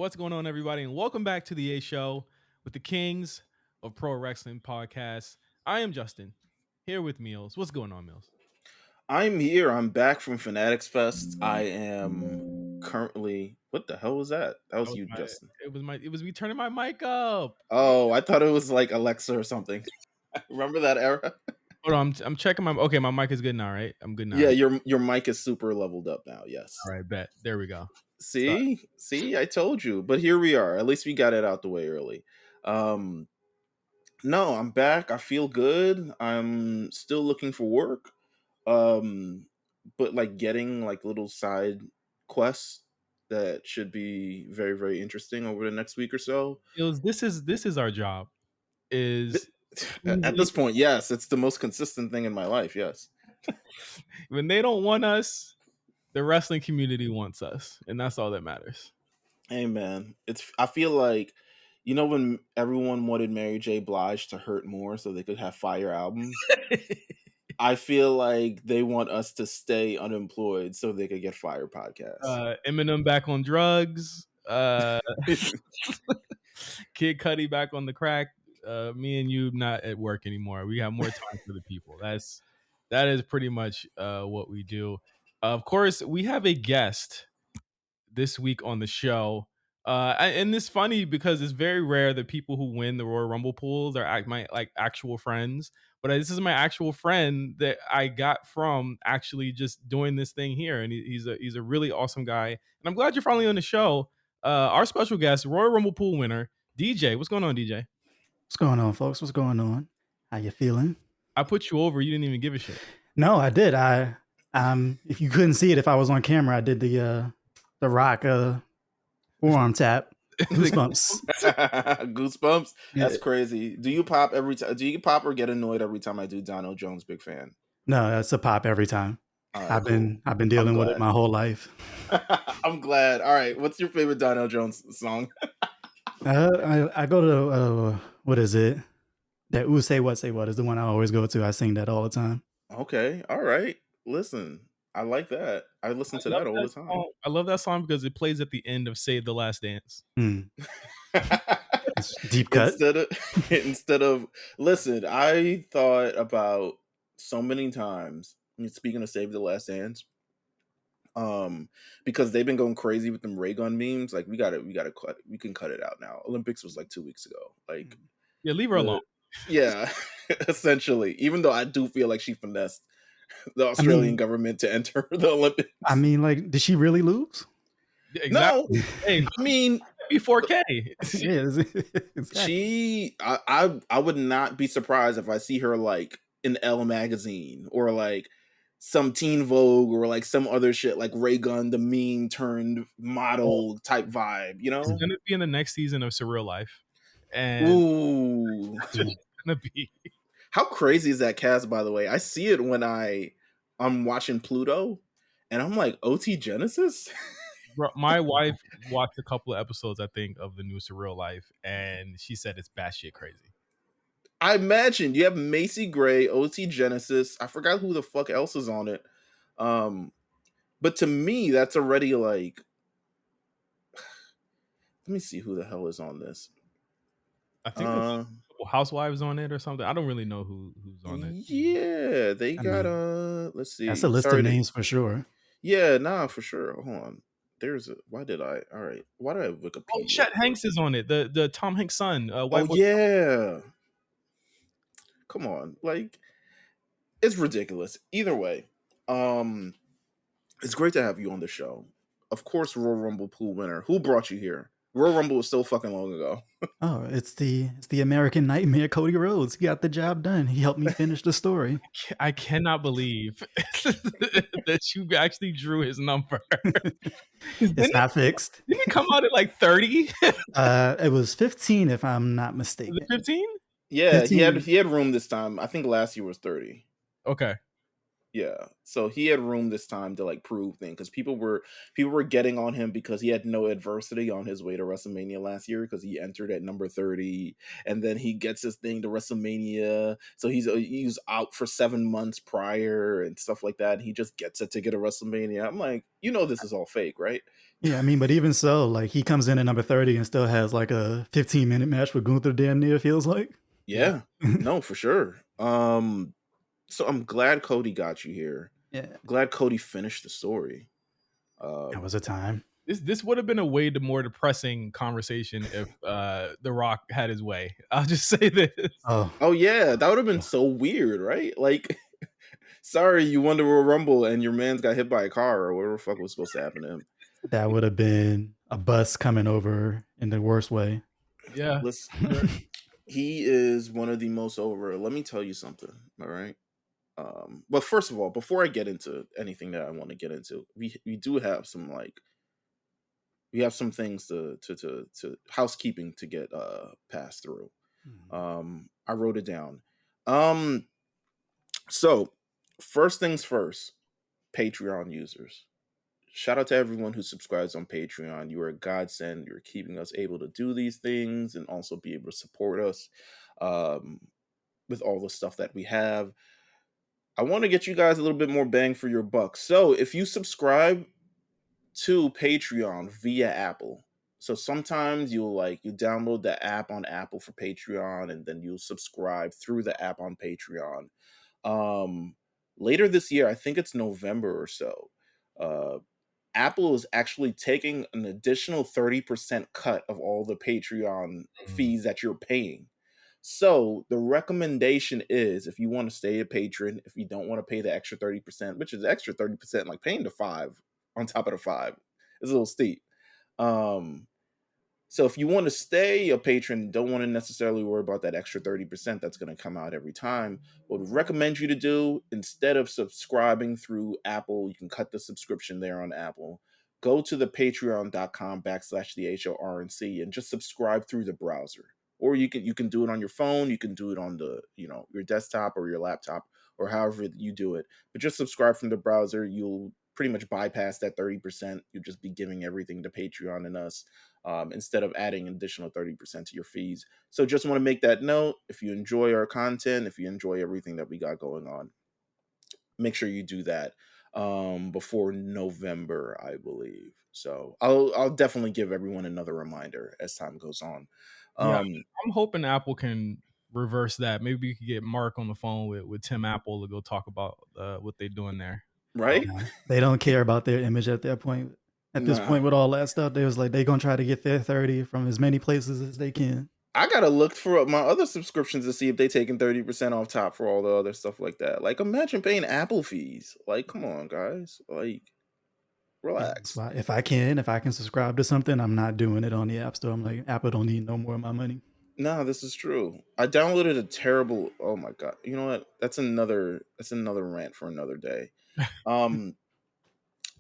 What's going on, everybody? And welcome back to the A Show with the Kings of Pro Wrestling Podcast. I am Justin, here with Meals. What's going on, Meals? I'm here. I'm back from Fanatics Fest. I am currently. What the hell was that? That was you, Justin. It was me turning my mic up. Oh, I thought it was like Alexa or something. Remember that era? Hold on, I'm checking my mic is good now, right? I'm good now. Yeah, right? your mic is super leveled up now. Yes. All right, bet. There we go. See, I told you. But here we are. At least we got it out the way early. No, I'm back. I feel good. I'm still looking for work. But like getting like little side quests that should be very, very interesting over the next week or so. This is our job. Is At this point, yes, it's the most consistent thing in my life. Yes. when they don't want us, the wrestling community wants us, and that's all that matters. Hey man, I feel like when everyone wanted Mary J. Blige to hurt more so they could have fire albums. I feel like they want us to stay unemployed so they could get fire podcasts. Eminem back on drugs. Kid Cudi back on the crack. Me and you not at work anymore. We have more time for the people. That is pretty much what we do. Of course, we have a guest this week on the show. And it's funny because it's very rare that people who win the Royal Rumble pools are my actual friends. But this is my actual friend that I got from actually just doing this thing here, and he's a really awesome guy. And I'm glad you're finally on the show. Our special guest, Royal Rumble pool winner, DJ. What's going on, DJ? What's going on, folks? What's going on? How you feeling? I put you over. You didn't even give a shit. No, I did. If you couldn't see it, if I was on camera, I did the Rock forearm tap. Goosebumps. Goosebumps. That's crazy. Do you pop every time? Do you pop or get annoyed every time I do Dono Jones? Big fan. No, it's a pop every time. Right, I've been dealing with it my whole life. I'm glad. All right, what's your favorite Dono Jones song? I go to what is it? That Ooh Say What is the one I always go to. I sing that all the time. Okay, all right. Listen, I like that. I listen to that all the time. I love that song because it plays at the end of Save the Last Dance. Deep cut. Instead of listen, I thought about so many times. Speaking of Save the Last Dance, because they've been going crazy with them ray gun memes. Like we gotta cut. We can cut it out now. Olympics was like 2 weeks ago. Like yeah, leave her alone. Yeah, essentially. Even though I do feel like she finessed the Australian government to enter the Olympics. I mean, like, did she really lose? Exactly. No, hey, I mean, B4K. Exactly. I would not be surprised if I see her like in Elle magazine or like some Teen Vogue or like some other shit like Ray Gun, the meme turned model type vibe. You know, it's gonna be in the next season of Surreal Life. And ooh, gonna be. How crazy is that cast, by the way? I see it when I'm watching Pluto, and I'm like, OT Genesis? Bro, my wife watched a couple of episodes, I think, of the new Surreal Life, and she said it's batshit crazy. I imagine you have Macy Gray, OT Genesis. I forgot who the fuck else is on it. But to me, that's already like. Let me see who the hell is on this. I think there's a couple housewives on it or something. I don't really know who's on it. Yeah, they got let's see. That's a list of names for sure. Yeah, nah, for sure. Hold on. Why did I have Wikipedia? Oh, Chet Hanks is on it. The Tom Hanks' son. Yeah. Come on, like it's ridiculous. Either way, it's great to have you on the show. Of course, Royal Rumble pool winner. Who brought you here? Royal Rumble was so fucking long ago. Oh, it's the American Nightmare, Cody Rhodes. He got the job done. He helped me finish the story. I cannot believe that you actually drew his number. It's not fixed. Didn't he come out at like 30? It was 15, if I'm not mistaken. Was it 15? Yeah, 15. He had room this time. I think last year was 30. Okay. Yeah. So he had room this time to like prove things because people were getting on him because he had no adversity on his way to WrestleMania last year because he entered at number 30 and then he gets his thing to WrestleMania. So he was out for 7 months prior and stuff like that. And he just gets a ticket to WrestleMania. I'm like, this is all fake, right? Yeah, I mean, but even so, like he comes in at number 30 and still has like a 15-minute match with Gunther damn near, feels like. Yeah. No, for sure. So I'm glad Cody got you here. Yeah. Glad Cody finished the story. That was a time. This would have been a way more depressing conversation if The Rock had his way. I'll just say this. Oh yeah, that would have been so weird, right? Like, sorry, you won the Royal Rumble and your man's got hit by a car or whatever the fuck was supposed to happen to him. That would have been a bus coming over in the worst way. Yeah. Listen, he is one of the most over. Let me tell you something, all right? But first of all, before I get into anything that I want to get into, we do have some we have some things to housekeeping to get passed through. I wrote it down. So first things first, Patreon users. Shout out to everyone who subscribes on Patreon. You are a godsend. You're keeping us able to do these things and also be able to support us with all the stuff that we have. I want to get you guys a little bit more bang for your buck. So if you subscribe to Patreon via Apple, so sometimes you download the app on Apple for Patreon and then you'll subscribe through the app on Patreon. Later this year, I think it's November or so, Apple is actually taking an additional 30% cut of all the Patreon fees that you're paying. So the recommendation is, if you want to stay a patron, if you don't want to pay the extra 30%, which is extra 30%, like paying the 5 on top of the 5 is a little steep. So if you want to stay a patron, don't want to necessarily worry about that extra 30% that's going to come out every time, what we'd recommend you to do, instead of subscribing through Apple, you can cut the subscription there on Apple. Go to the patreon.com/thehornc and just subscribe through the browser. Or you can do it on your phone, you can do it on the, your desktop or your laptop or however you do it. But just subscribe from the browser. You'll pretty much bypass that 30%. You'll just be giving everything to Patreon and us instead of adding an additional 30% to your fees. So just want to make that note. If you enjoy our content, if you enjoy everything that we got going on, make sure you do that before November, I believe. So I'll definitely give everyone another reminder as time goes on. I'm hoping Apple can reverse that. Maybe we could get Mark on the phone with Tim Apple to go talk about what they're doing there. Right? They don't care about their image at that point. At this point with all that stuff, they was like, they're going to try to get their 30 from as many places as they can. I got to look for my other subscriptions to see if they taking 30% off top for all the other stuff like that. Like, imagine paying Apple fees. Like, come on, guys. Like, relax. Yeah, if I can subscribe to something, I'm not doing it on the App Store. I'm like, Apple don't need no more of my money. No, this is true. I downloaded a terrible. Oh my god! You know what? That's another rant for another day.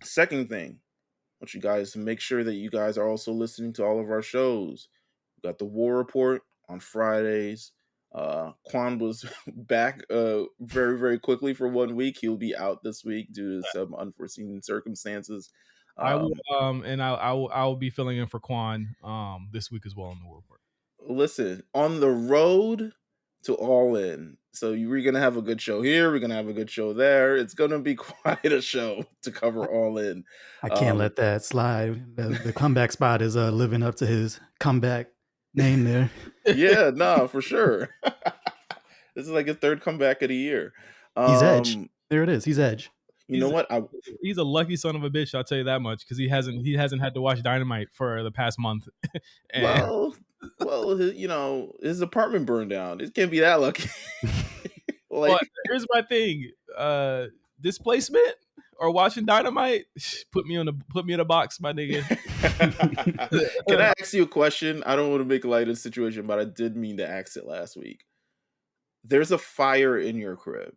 Second thing, I want you guys to make sure that you guys are also listening to all of our shows. We got the War Report on Fridays. Quan was back very, very quickly for 1 week. He'll be out this week due to some unforeseen circumstances. I will, and I will be filling in for Quan this week as well on the War Report. Listen, on the road to All In. So we're going to have a good show here. We're going to have a good show there. It's going to be quite a show to cover All In. I can't let that slide. The comeback spot is living up to his comeback name there. Yeah, no, for sure. This is like his third comeback of the year. He's Edge. There it is. He's Edge. You know what? He's a lucky son of a bitch. I'll tell you that much, because he hasn't had to watch Dynamite for the past month. Well, his apartment burned down. It can't be that lucky. But here's my thing: displacement or watching Dynamite. Put me in a box, my nigga. Can I ask you a question? I don't want to make light of the situation, but I did mean to ask it last week. There's a fire in your crib.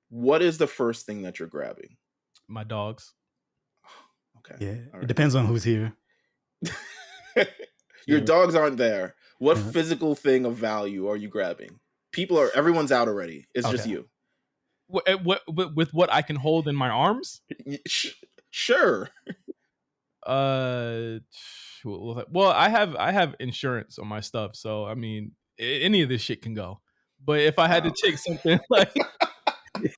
What is the first thing that you're grabbing? My dogs. Okay. Yeah. Right. It depends on who's here. Your dogs aren't there. What physical thing of value are you grabbing? Everyone's out already. It's just you. with what I can hold in my arms. Sure. Well, I have insurance on my stuff, so I mean, any of this shit can go. But if I had to take something like,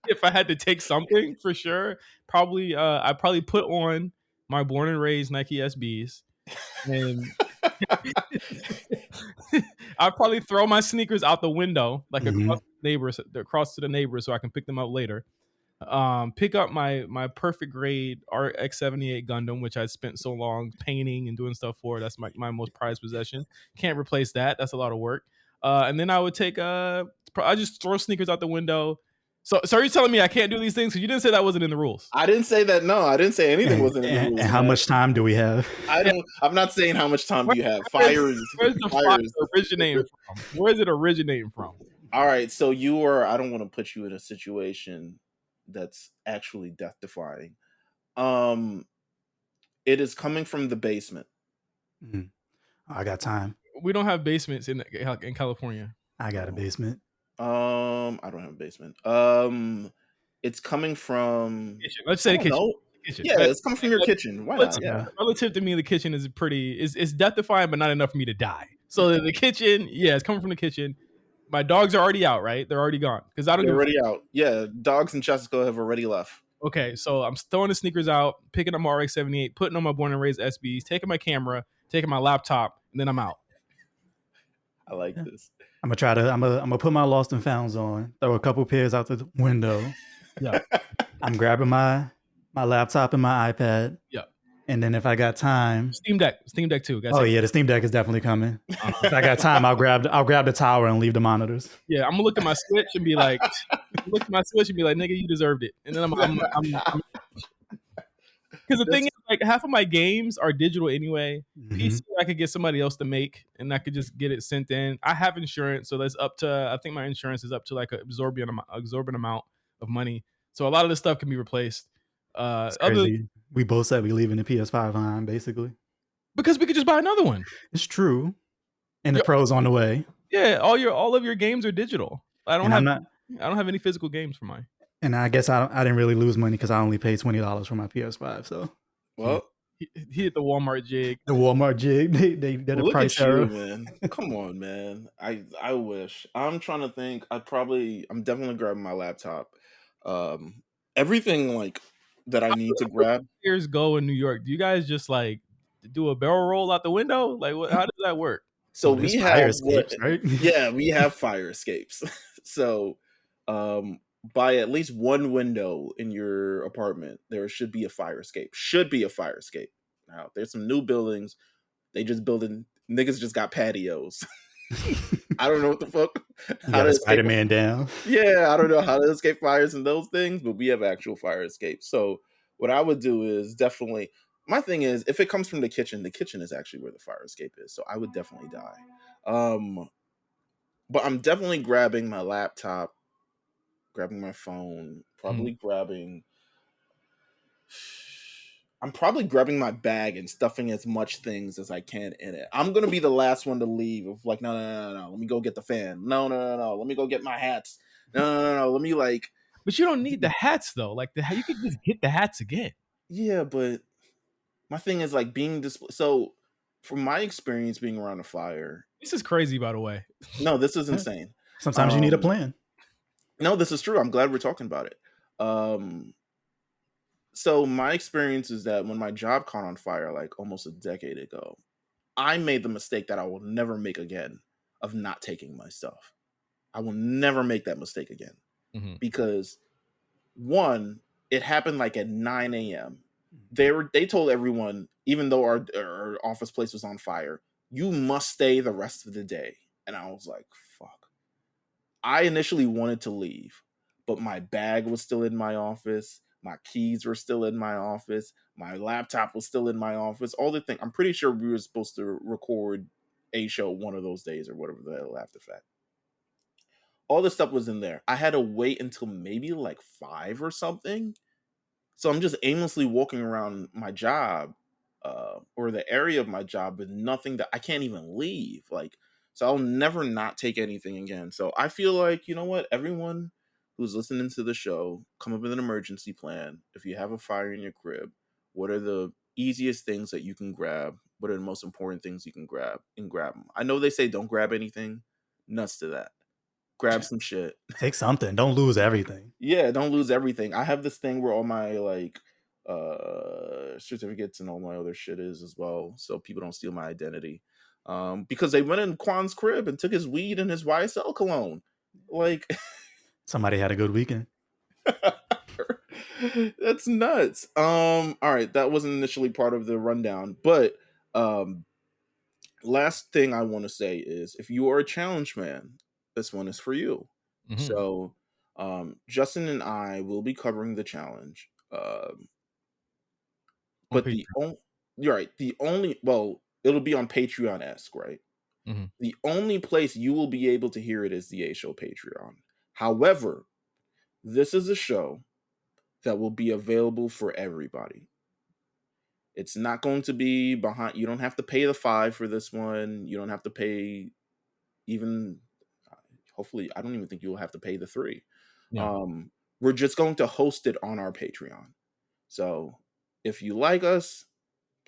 if I had to take something for sure, probably I'd probably put on my born and raised Nike SBs, and I'd probably throw my sneakers out the window, like across to the neighbors, so I can pick them up later. Pick up my perfect grade RX-78 Gundam, which I spent so long painting and doing stuff for. That's my most prized possession. Can't replace that. That's a lot of work. And then I would take I just throw sneakers out the window. So are you telling me I can't do these things? Because you didn't say that wasn't in the rules. I didn't say that. No, I didn't say anything wasn't in the rules. And how much time do we have? I'm not saying how much time do you have. Where's the fire originating from? Where is it originating from? All right, so I don't want to put you in a situation that's actually death defying. It is coming from the basement. I got time. We don't have basements in California. I got a basement. I don't have a basement. It's coming from kitchen. Let's say the kitchen. Kitchen. Yeah, it's coming from your kitchen. Why not? Yeah. Relative to me, the kitchen is it's death defying, but not enough for me to die. So the kitchen, yeah, it's coming from the kitchen. My dogs are already out, right? They're already gone because I don't. They're already out. Yeah, dogs in Chesapeake have already left. Okay, so I'm throwing the sneakers out, picking up my RX-78, putting on my born and raised SBs, taking my camera, taking my laptop, and then I'm out. I like this. I'm gonna put my lost and founds on, throw a couple pairs out the window. Yeah. I'm grabbing my laptop and my iPad. Yeah. And then if I got time, Steam Deck too. Yeah, the Steam Deck is definitely coming. If I got time, I'll grab the tower and leave the monitors. Yeah, I'm gonna look at my Switch and be like, nigga, you deserved it. And then I'm because the thing is, like, half of my games are digital anyway. PC, I could get somebody else to make, and I could just get it sent in. I have insurance, so that's up to. I think my insurance is up to like an exorbitant amount of money. So a lot of this stuff can be replaced. We both said we leaving the PS5 behind, basically, because we could just buy another one. It's true, and the Pro's on the way. Yeah, all of your games are digital. I don't have any physical games for mine. And I guess I didn't really lose money because I only paid $20 for my PS5. So, well, he hit the Walmart jig. The Walmart jig. They did a price error. Man. Come on, man. I wish. I'm trying to think. I'm definitely grabbing my laptop. Everything like that I need to grab. Years go in New York. Do you guys just like do a barrel roll out the window? Like, how does that work? So we have fire escapes, right? Yeah, we have fire escapes. So, by at least one window in your apartment, there should be a fire escape. Now, there's some new buildings. Niggas just got patios. I don't know what the fuck. How to Spider-Man down. Yeah, I don't know how to escape fires and those things, but we have actual fire escapes. So what I would do is definitely, my thing is, if it comes from the kitchen is actually where the fire escape is. So I would definitely die. But I'm definitely grabbing my laptop, grabbing my phone, I'm probably grabbing my bag and stuffing as much things as I can in it. I'm going to be the last one to leave of like, no, let me go get the fan. No, let me go get my hats. No, let me like. But you don't need the hats though. Like you could just get the hats again. Yeah, but my thing is like being displayed. So from my experience being around a fire. This is crazy, by the way. No, this is insane. Sometimes you need a plan. No, this is true. I'm glad we're talking about it. So my experience is that when my job caught on fire, like almost a decade ago, I made the mistake that I will never make again of not taking my stuff. I will never make that mistake again. Because one, it happened like at 9 a.m. They told everyone, even though our office place was on fire, you must stay the rest of the day. And I was like, fuck. I initially wanted to leave, but my bag was still in my office. My keys were still in my office. My laptop was still in my office. All the things. I'm pretty sure we were supposed to record a show one of those days or whatever the hell after that. All the stuff was in there. I had to wait until maybe like 5 or something. So I'm just aimlessly walking around my job or the area of my job with nothing that I can't even leave. Like, so I'll never not take anything again. So I feel like, you know what? Everyone who's listening to the show come up with an emergency plan. If you have a fire in your crib, what are the easiest things that you can grab? What are the most important things you can grab and grab them? I know they say don't grab anything. Nuts to that. Grab some shit. Take something. Don't lose everything. Yeah, don't lose everything. I have this thing where all my like certificates and all my other shit is as well, so people don't steal my identity. Because they went in Quan's crib and took his weed and his YSL cologne. Like Somebody had a good weekend. that's nuts. All right, that wasn't initially part of the rundown, but last thing I want to say is if you are a challenge man, this one is for you. Mhm. So Justin and I will be covering the challenge. But the only you're right, the only it'll be on Patreon-esque, right? Mhm. The only place you will be able to hear it is the A Show Patreon. However, this is a show that will be available for everybody. It's not going to be behind. You don't have to pay the $5 for this one. You don't have to pay even. Hopefully, I don't even think you'll have to pay the $3. Yeah. We're just going to host it on our Patreon. So if you like us,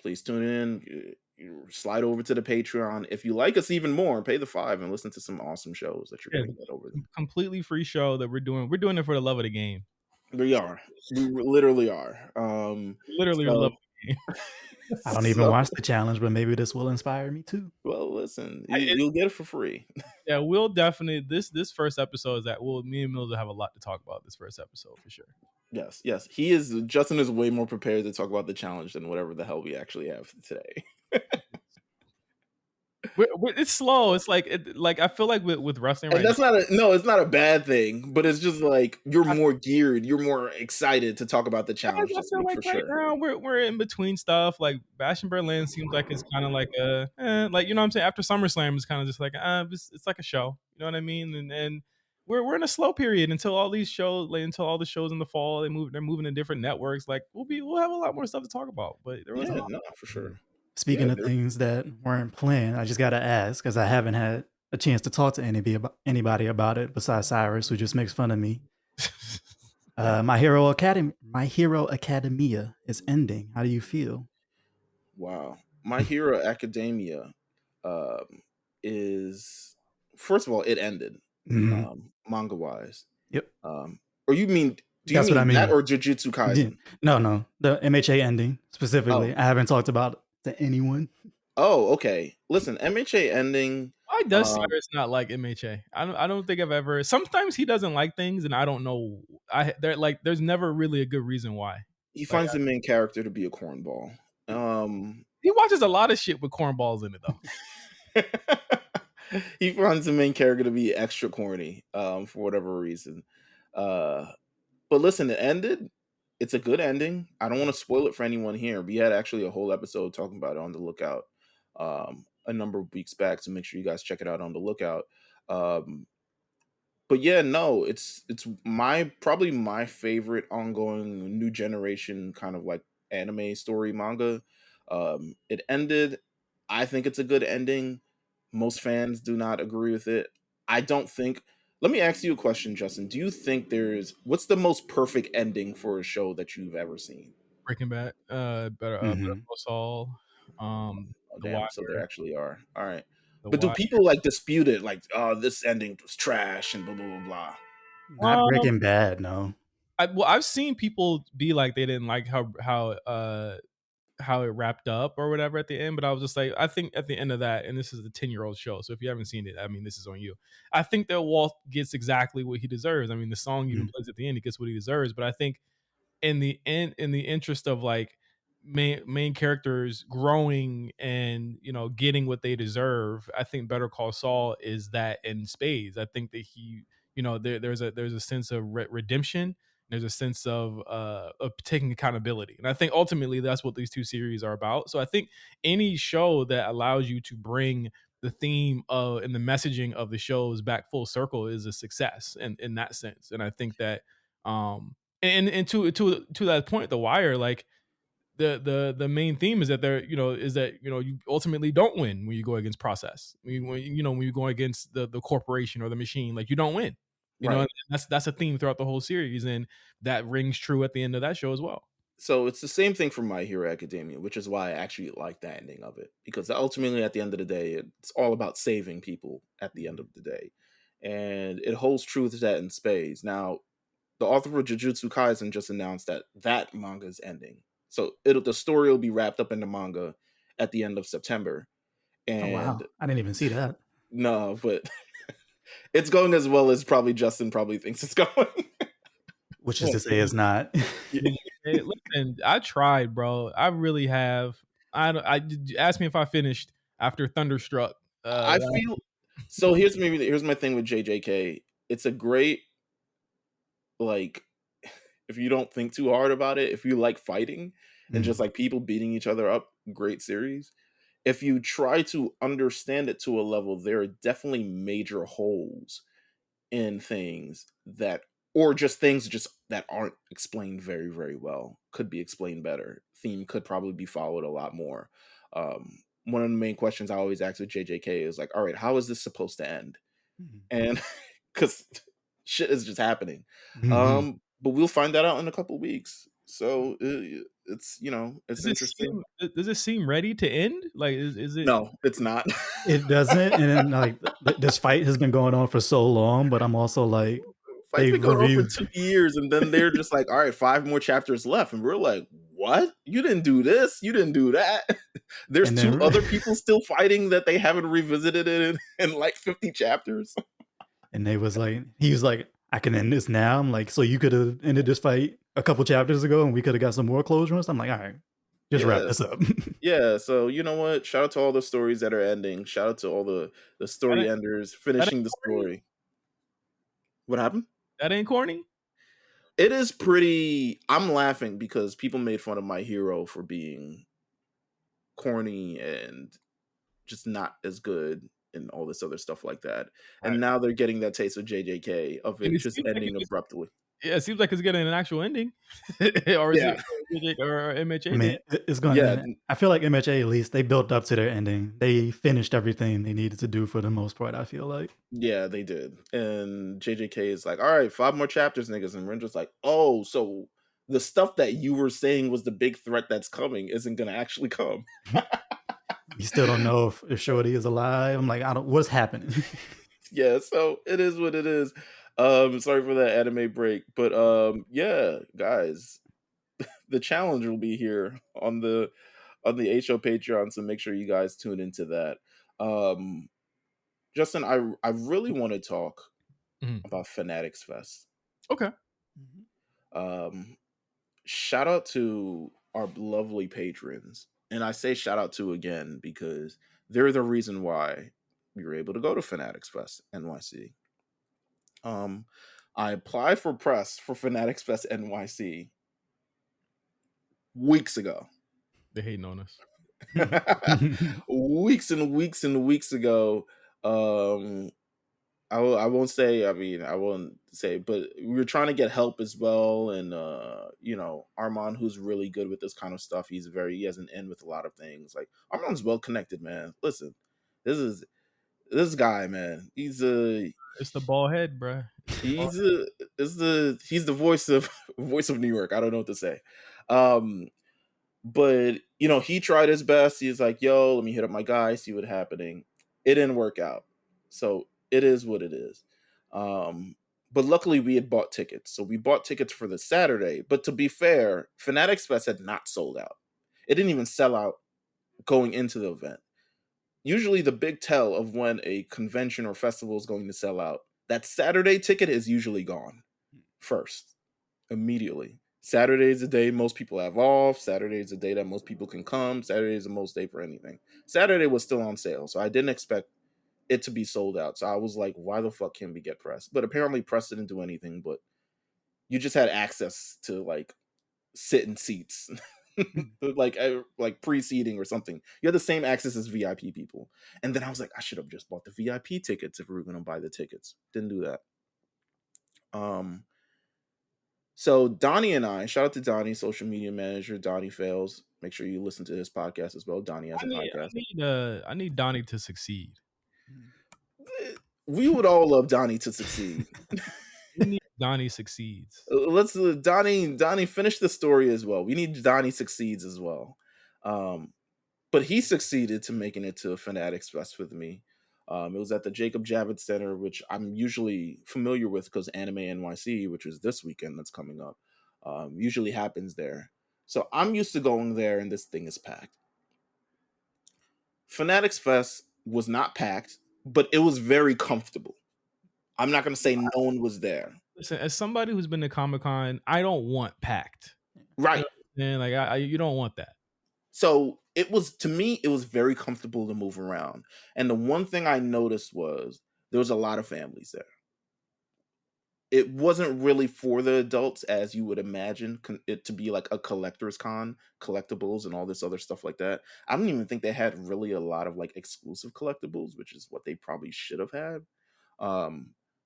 please tune in. You slide over to the Patreon. If you like us even more, pay the $5 and listen to some awesome shows that you're going to get over there. Completely free show that we're doing. We're doing it for the love of the game. We are. We literally are. Literally the love of the game. I don't even watch the challenge, but maybe this will inspire me too. Well, listen, you'll get it for free. Yeah, we'll definitely this first episode is that me and Mills will have a lot to talk about this first episode for sure. Yes. Justin is way more prepared to talk about the challenge than whatever the hell we actually have today. It's slow. It's like I feel like with wrestling right now, it's not a bad thing, but it's just like you're more geared, you're more excited to talk about the challenge this week for sure. Now we're in between stuff. Like Bash in Berlin seems like it's kind of like like, you know what I'm saying, after SummerSlam it's kind of just like it's like a show, you know what I mean? And we're in a slow period until all these shows, like until all the shows in the fall they're moving to different networks. Like we'll have a lot more stuff to talk about. But there was for sure. Speaking of things that weren't planned, I just got to ask because I haven't had a chance to talk to anybody about it besides Cyrus, who just makes fun of me. My Hero Academia is ending. How do you feel? Wow, My Hero Academia is, first of all, it ended manga wise. Yep. Or you mean? That's what I mean. That or Jujutsu Kaisen? No, the MHA ending specifically. I haven't talked about it to anyone. Oh, okay. Listen, MHA ending. Why does Cyrus not like MHA? I don't think I've ever. Sometimes he doesn't like things, and I don't know. There's never really a good reason why. He finds the main character to be a cornball. He watches a lot of shit with cornballs in it, though. He finds the main character to be extra corny, for whatever reason. But listen, it ended. It's a good ending. I don't want to spoil it for anyone here. We had actually a whole episode talking about it on The Lookout a number of weeks back, so make sure you guys check it out on The Lookout. But yeah, no, it's probably my favorite ongoing new generation kind of like anime story manga. It ended. I think it's a good ending. Most fans do not agree with it. I don't think. Let me ask you a question, Justin. Do you think what's the most perfect ending for a show that you've ever seen? Breaking Bad, Better Call Saul, The Wire. So there actually are. All right. But do people like dispute it? Like, oh, this ending was trash and blah, blah, blah, blah. Not Breaking Bad, no. I've seen people be like they didn't like how it wrapped up or whatever at the end, but I was just like, I think at the end of that, and this is a 10-year-old show, so if you haven't seen it, I mean, this is on you. I think that Walt gets exactly what he deserves. I mean, the song even plays at the end, he gets what he deserves, but I think in the interest of like main characters growing and, you know, getting what they deserve, I think Better Call Saul is that in spades. I think that he, you know, there's a sense of redemption. There's a sense of taking accountability. And I think ultimately that's what these two series are about. So I think any show that allows you to bring the theme of and the messaging of the shows back full circle is a success in that sense. And I think that and to that point, The Wire, like the main theme is that you ultimately don't win when you go against process. When you go against the corporation or the machine, like you don't win. You know, that's a theme throughout the whole series, and that rings true at the end of that show as well. So it's the same thing for My Hero Academia, which is why I actually like the ending of it, because ultimately at the end of the day, it's all about saving people at the end of the day, and it holds true to that in spades. Now, the author of Jujutsu Kaisen just announced that manga is ending, so the story will be wrapped up in the manga at the end of September. And Oh wow, I didn't even see that. No, but it's going as well as Justin thinks it's going. Which is to say, it's not. Hey, listen, I tried, bro. I really have. I asked me if I finished after Thunderstruck. I feel so. Here's my thing with JJK. It's a great, like, if you don't think too hard about it, if you like fighting and just like people beating each other up, great series. If you try to understand it to a level, there are definitely major holes in things that, or just things that aren't explained very, very well. Could be explained better. Theme could probably be followed a lot more. One of the main questions I always ask with JJK is like, all right, how is this supposed to end? And because shit is just happening. But we'll find that out in a couple weeks. So it's it's interesting. Does it seem ready to end? Like, is it? No, it's not. It doesn't. And like this fight has been going on for so long, but I'm also like, fight's been going on for 2 years, and then they're just like, all right, 5 more chapters left, and we're like, what? You didn't do this, you didn't do that. There's 2 other people still fighting that they haven't revisited in like 50 chapters. And he was like, I can end this now. I'm like, so you could have ended this fight a couple chapters ago and we could have got some more closure. I'm like, all right, just wrap this up. Yeah, so you know what? Shout out to all the stories that are ending. Shout out to all the story enders finishing the story. What happened? That ain't corny? It is pretty. I'm laughing because people made fun of My Hero for being corny and just not as good and all this other stuff like that. And now they're getting that taste of JJK of it just ending abruptly. Yeah, it seems like it's getting an actual ending. Or is it or MHA? I mean, it's going to. I feel like MHA, at least, they built up to their ending. They finished everything they needed to do for the most part, I feel like. Yeah, they did. And JJK is like, all right, 5 more chapters, niggas. And we're just like, oh, so the stuff that you were saying was the big threat that's coming isn't going to actually come. You still don't know if Shorty is alive. I'm like, what's happening? Yeah, so it is what it is. Sorry for that anime break, but yeah, guys, the challenge will be here on the HO Patreon, so make sure you guys tune into that. Justin, I really want to talk about Fanatics Fest. Okay. Shout out to our lovely patrons, and I say shout out to again because they're the reason why we were able to go to Fanatics Fest NYC. I applied for press for Fanatics Fest NYC weeks ago. They hating on us. Weeks and weeks and weeks ago. I won't say, but we were trying to get help as well. And, Armand, who's really good with this kind of stuff. He has an in with a lot of things. Like, Armand's well connected, man. Listen, this guy, man, it's the ball head, bro. He's the voice of New York. I don't know what to say. But he tried his best. He's like, yo, let me hit up my guy, see what's happening. It didn't work out. So it is what it is. But luckily we had bought tickets. So we bought tickets for the Saturday. But to be fair, Fanatics Fest had not sold out. It didn't even sell out going into the event. Usually the big tell of when a convention or festival is going to sell out, that Saturday ticket is usually gone first, immediately. Saturday is the day most people have off. Saturday is the day that most people can come. Saturday is the most day for anything. Saturday was still on sale, so I didn't expect it to be sold out. So I was like, why the fuck can't we get press? But apparently press didn't do anything, but you just had access to like sit in seats. like pre-seating or something. You had the same access as VIP people. And then I was like, I should have just bought the VIP tickets if we were going to buy the tickets. Didn't do that. So Donnie and I, shout out to Donnie, social media manager, Donnie Fails. Make sure you listen to his podcast as well. Donnie has a podcast. I need Donnie to succeed. We would all love Donnie to succeed. Donnie succeeds. Let's Donnie finish the story as well. We need Donnie succeeds as well. But he succeeded to making it to Fanatics Fest with me. It was at the Jacob Javits Center, which I'm usually familiar with because Anime NYC, which is this weekend that's coming up, usually happens there. So I'm used to going there, and this thing is packed. Fanatics Fest was not packed, but it was very comfortable. I'm not going to say no one was there. Listen, as somebody who's been to Comic-Con, I don't want packed. Right. And like you don't want that. So it was, to me, it was very comfortable to move around. And the one thing I noticed was there was a lot of families there. It wasn't really for the adults as you would imagine it to be like a collector's con, collectibles and all this other stuff like that. I don't even think they had really a lot of like exclusive collectibles, which is what they probably should have had.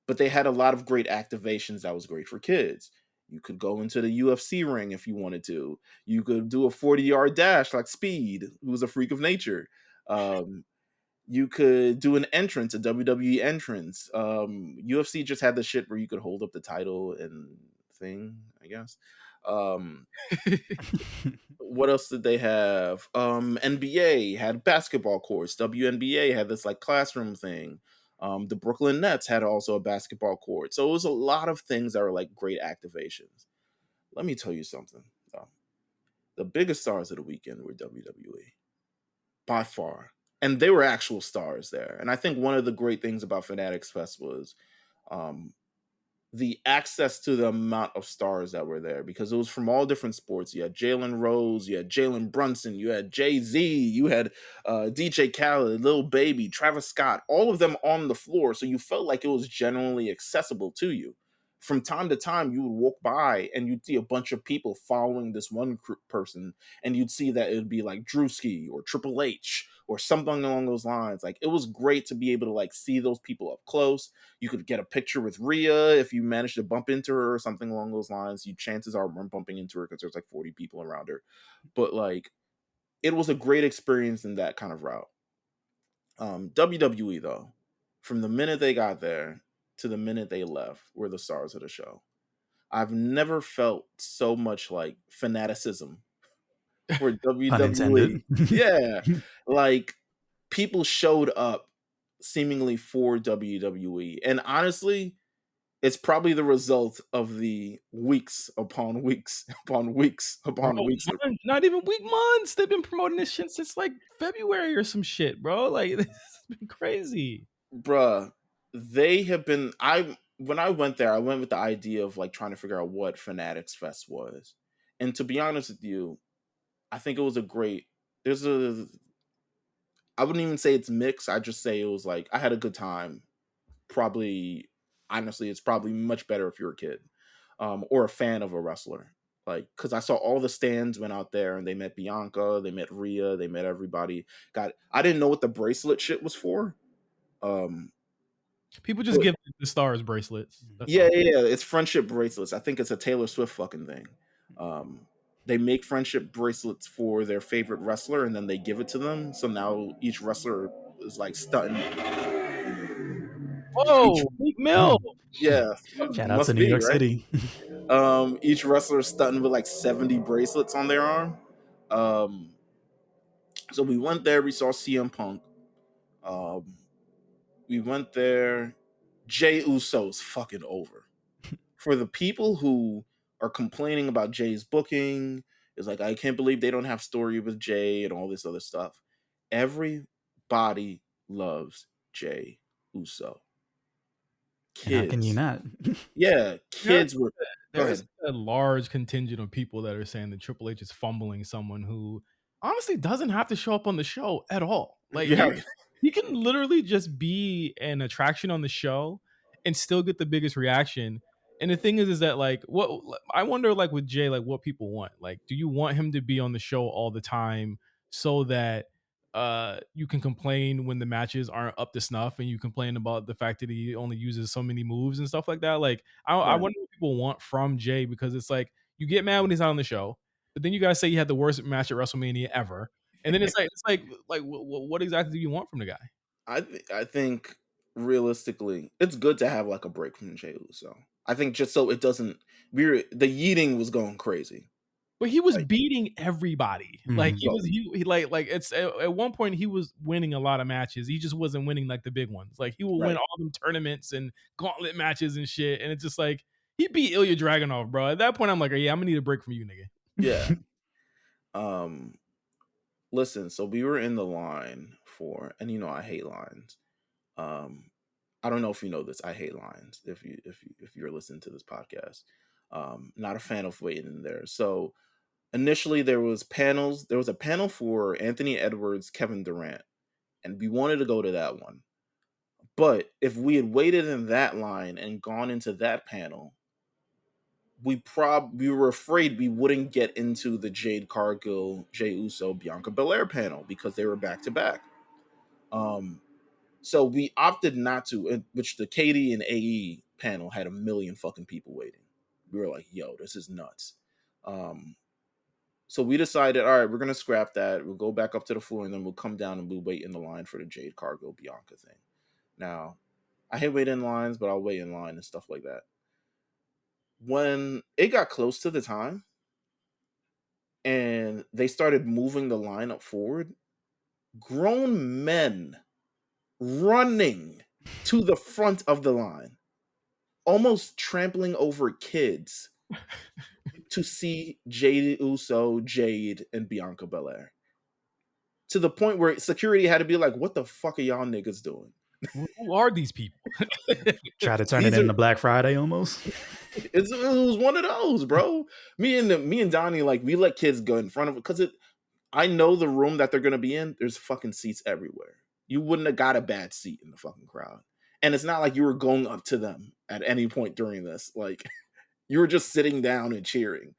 But they had a lot of great activations that was great for kids. You could go into the UFC ring if you wanted to. You could do a 40-yard dash like Speed, who was a freak of nature. You could do an entrance, a WWE entrance. UFC just had the shit where you could hold up the title and thing, I guess. What else did they have? NBA had basketball courts. WNBA had this like classroom thing. The Brooklyn Nets had also a basketball court. So it was a lot of things that were like great activations. Let me tell you something, though. The biggest stars of the weekend were WWE. By far. And they were actual stars there. And I think one of the great things about Fanatics Fest was the access to the amount of stars that were there, because it was from all different sports. You had Jalen Rose, you had Jalen Brunson, you had Jay-Z, you had DJ Khaled, Lil Baby, Travis Scott, all of them on the floor. So you felt like it was generally accessible to you. From time to time, you would walk by and you'd see a bunch of people following this one person, and you'd see that it would be like Drewski or Triple H or something along those lines. Like, it was great to be able to like see those people up close. You could get a picture with Rhea if you managed to bump into her or something along those lines. You chances are weren't bumping into her because there's like 40 people around her. But like, it was a great experience in that kind of route. WWE though, from the minute they got there to the minute they left, were the stars of the show. I've never felt so much like fanaticism for WWE. Yeah, like people showed up seemingly for WWE, and honestly, it's probably the result of the weeks upon weeks upon weeks upon Bro, weeks. not even months. They've been promoting this shit since like February or some shit, bro. Like, this has been crazy. Bruh, they have been. When I went there, I went with the idea of like trying to figure out what Fanatics Fest was. And to be honest with you, I think it was a great. I wouldn't even say it's mixed. I just say it was like I had a good time. Probably, honestly, it's probably much better if you're a kid, or a fan of a wrestler. Like, because I saw all the stands went out there and they met Bianca, they met Rhea, they met everybody. I didn't know what the bracelet shit was for. People just give the stars bracelets. Yeah, it's friendship bracelets. I think it's a Taylor Swift fucking thing. They make friendship bracelets for their favorite wrestler and then they give it to them. So now each wrestler is like stunting. Whoa, Meek Mill. Yeah. Shout out to New York City. Each wrestler is stunting with like 70 bracelets on their arm. So we went there, we saw CM Punk. We went there. Jey Uso's fucking over. For the people who are complaining about Jay's booking, it's like, I can't believe they don't have story with Jay and all this other stuff. Everybody loves Jey Uso. Kids. How can you not? Yeah, kids were. There's a large contingent of people that are saying that Triple H is fumbling someone who honestly doesn't have to show up on the show at all. Like, he can literally just be an attraction on the show and still get the biggest reaction. And the thing is that like, what I wonder, like with Jay, like what people want. Like, do you want him to be on the show all the time so that you can complain when the matches aren't up to snuff and you complain about the fact that he only uses so many moves and stuff like that? Like, I wonder what people want from Jay, because it's like, you get mad when he's not on the show, but then you guys say he had the worst match at WrestleMania ever. And then it's like what exactly do you want from the guy? I think realistically, it's good to have like a break from Jey Uso. I think just so it doesn't, the yeeting was going crazy. But he was Like, beating everybody. Like Mhm. he was, he like it's at one point he was winning a lot of matches. He just wasn't winning like the big ones. Like he will win right. all them tournaments and gauntlet matches and shit. And it's just like he beat Ilya Dragunov, bro. At that point, I'm like, yeah, I'm gonna need a break from you, nigga. Yeah. Listen, so we were in the line for, and you know I hate lines. I don't know if you know this. I hate lines. If you're listening to this podcast, not a fan of waiting in there. So initially there was panels. There was a panel for Anthony Edwards, Kevin Durant, and we wanted to go to that one. But if we had waited in that line and gone into that panel, we were afraid we wouldn't get into the Jade Cargill, Jey Uso, Bianca Belair panel because they were back to back. So we opted not to, which the KD and AE panel had a million fucking people waiting. We were like, yo, this is nuts. So we decided, all right, we're gonna scrap that. We'll go back up to the floor and then we'll come down and we'll wait in the line for the Jade Cargill Bianca thing. Now, I hate waiting in lines, but I'll wait in line and stuff like that. When it got close to the time and they started moving the line up forward, grown men running to the front of the line, almost trampling over kids to see Jade Uso, Jade, and Bianca Belair. To the point where security had to be like, what the fuck are y'all niggas doing? Who are these people? Try to turn it into Black Friday almost. It was one of those, bro. Me and Donnie, like, we let kids go in front of it because I know the room that they're gonna be in. There's fucking seats everywhere. You wouldn't have got a bad seat in the fucking crowd. And it's not like you were going up to them at any point during this. Like, you were just sitting down and cheering.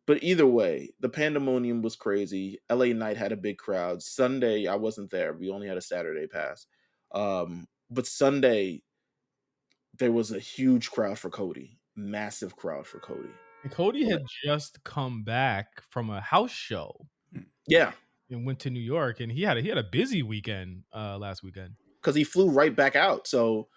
But either way, the pandemonium was crazy. LA Knight had a big crowd. Sunday, I wasn't there. We only had a Saturday pass. But Sunday, there was a huge crowd for Cody. Massive crowd for Cody. And Cody had just come back from a house show. Yeah. And went to New York, and he had a busy weekend last weekend. Because he flew right back out. So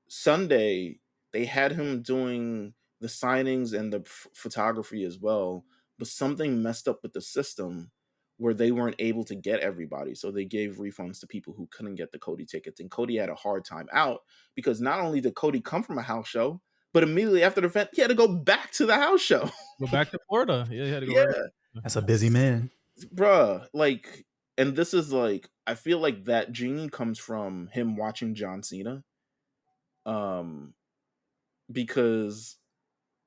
Sunday, they had him doing the signings and the photography as well, but something messed up with the system where they weren't able to get everybody. So they gave refunds to people who couldn't get the Cody tickets. And Cody had a hard time out because not only did Cody come from a house show, but immediately after the event, he had to go back to the house show. Go back to Florida. Yeah, he had to go. Yeah. Right. That's a busy man. Bruh, like, and this is like, I feel like that gene comes from him watching John Cena. Because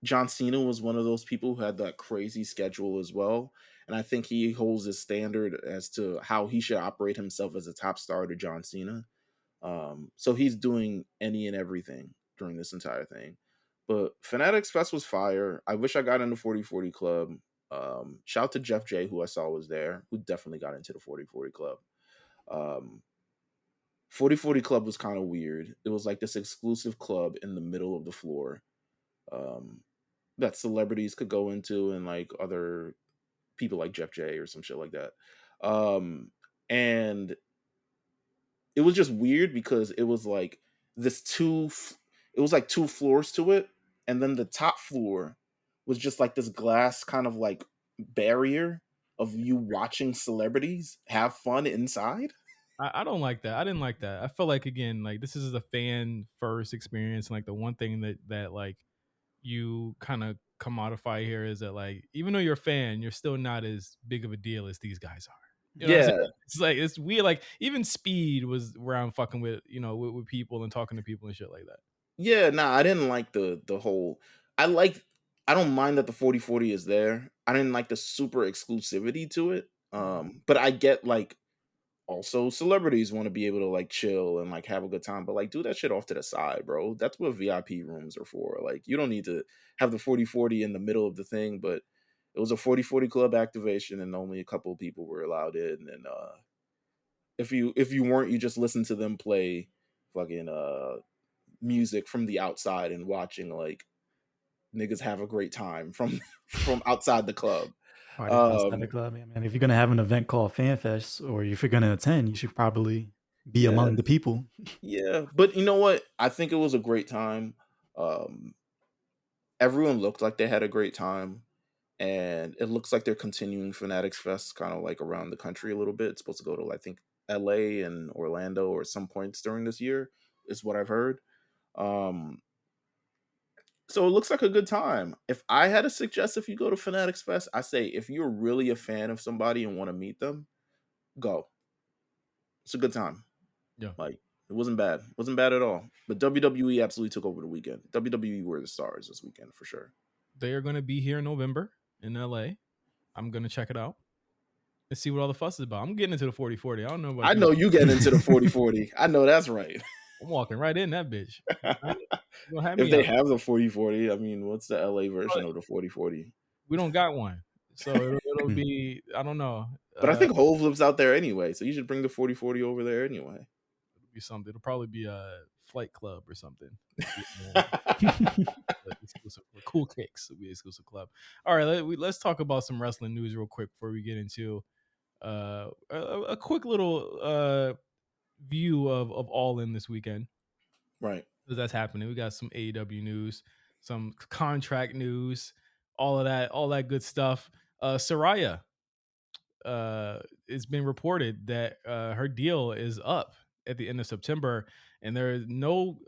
John Cena was one of those people who had that crazy schedule as well. And I think he holds his standard as to how he should operate himself as a top star to John Cena. So he's doing any and everything during this entire thing. But Fanatics Fest was fire. I wish I got into 40/40 Club. Shout to Jeff J, who I saw was there, who definitely got into the 40/40 Club. 40/40 Club was kind of weird. It was like this exclusive club in the middle of the floor that celebrities could go into and like other people like Jeff J or some shit like that. And it was just weird because it was like it was like two floors to it. And then the top floor was just like this glass kind of like barrier of you watching celebrities have fun inside. I don't like that. I didn't like that. I felt like, again, like this is a fan first experience, and like the one thing that like you kind of commodify here is that, like, even though you're a fan, you're still not as big of a deal as these guys are. You know what I'm saying? It's like, it's weird. Like, even Speed was around fucking with, you know, with people and talking to people and shit like that. Yeah, nah, I didn't like the whole. I don't mind that the 40/40 is there. I didn't like the super exclusivity to it. But I get, like, also celebrities want to be able to like chill and like have a good time, but like do that shit off to the side, bro. That's what VIP rooms are for. Like, you don't need to have the 40/40 in the middle of the thing. But it was a 40/40 Club activation and only a couple of people were allowed in. And if you weren't, you just listened to them play fucking music from the outside and watching like niggas have a great time from outside the club. Outside the club, yeah, man. If you're gonna have an event called FanFest, or if you're gonna attend, you should probably be Yeah. among the people. Yeah, but you know what? I think it was a great time. Everyone looked like they had a great time, and it looks like they're continuing Fanatics Fest kind of like around the country a little bit. It's supposed to go to I think LA and Orlando or some points during this year, is what I've heard. Um, so it looks like a good time. If I had to suggest if you go to Fanatics Fest, I say if you're really a fan of somebody and want to meet them, go. It's a good time. Yeah. Like it wasn't bad. It wasn't bad at all. But WWE absolutely took over the weekend. WWE were the stars this weekend for sure. They are going to be here in November in LA. I'm going to check it out and see what all the fuss is about. I'm getting into the 40-40. I don't know about I know you getting into the 40-40. I know that's right. I'm walking right in that bitch. If they have the 40-40, I mean, what's the LA version of the 40-40? We don't got one. So it'll be, I don't know. But I think Hove lives out there anyway, so you should bring the 40-40 over there anyway. It'll be something. It'll probably be a Flight Club or something. Exclusive. Cool Kicks will be an exclusive club. All right, let's talk about some wrestling news real quick before we get into a quick little view of All In this weekend. Right. Because that's happening. We got some AEW news, some contract news, all of that good stuff. Saraya, it's been reported that her deal is up at the end of September, and there is no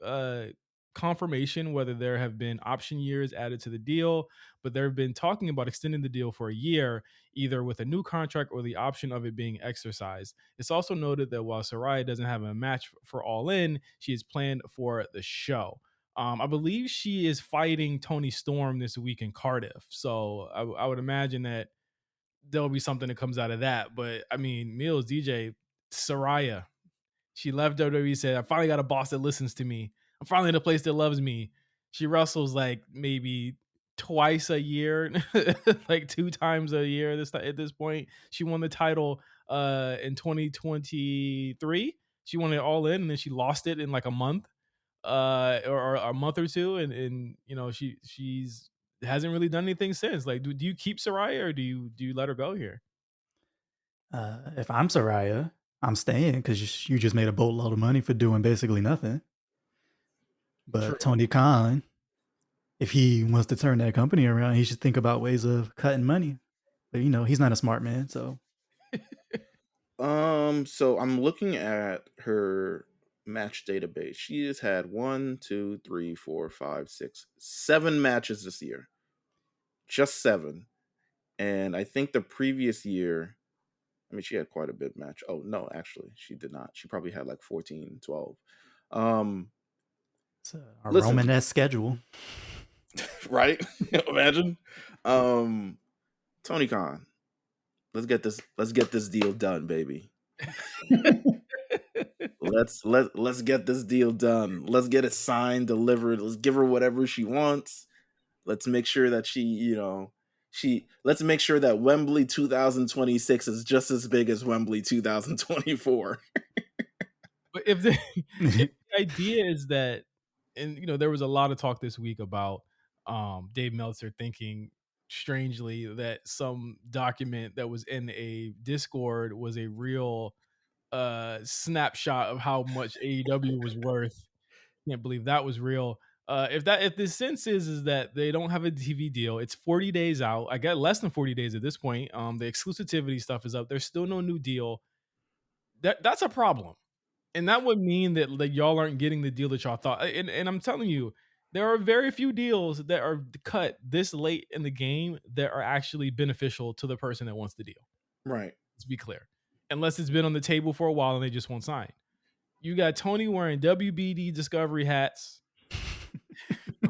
confirmation whether there have been option years added to the deal, but they've been talking about extending the deal for a year, either with a new contract or the option of it being exercised. It's also noted that while Saraya doesn't have a match for All In, she is planned for the show. I believe she is fighting Toni Storm this week in Cardiff, so I would imagine that there'll be something that comes out of that. But I mean, Mills DJ Saraya, she left WWE, said, I finally got a boss that listens to me. I'm finally in a place that loves me. She wrestles like maybe twice a year, like 2 times a year at this point. She won the title in 2023. She won it All In, and then she lost it in like a month or a month or two, and you know she's hasn't really done anything since. Like, do you keep Saraya or do you let her go here? If I'm Saraya, I'm staying because you just made a boatload of money for doing basically nothing. But True. Tony Khan, if he wants to turn that company around, he should think about ways of cutting money. But you know, he's not a smart man, so. So I'm looking at her match database. She has had 1, 2, 3, 4, 5, 6, 7 matches this year. Just 7. And I think the previous year, I mean, she had quite a bit match. Oh, no, actually, she did not. She probably had like 14, 12. It's a Romanesque schedule. Right? Imagine. Tony Khan, let's get this deal done, baby. let's get this deal done. Let's get it signed, delivered. Let's give her whatever she wants. Let's make sure that let's make sure that Wembley 2026 is just as big as Wembley 2024. But if the idea is that, and you know, there was a lot of talk this week about Dave Meltzer thinking strangely that some document that was in a Discord was a real snapshot of how much AEW was worth. Can't believe that was real. If the sense is that they don't have a TV deal, it's 40 days out. I get less than 40 days at this point. The exclusivity stuff is up. There's still no new deal. That's a problem. And that would mean that y'all aren't getting the deal that y'all thought. And I'm telling you, there are very few deals that are cut this late in the game that are actually beneficial to the person that wants the deal. Right. Let's be clear. Unless it's been on the table for a while and they just won't sign. You got Tony wearing WBD Discovery hats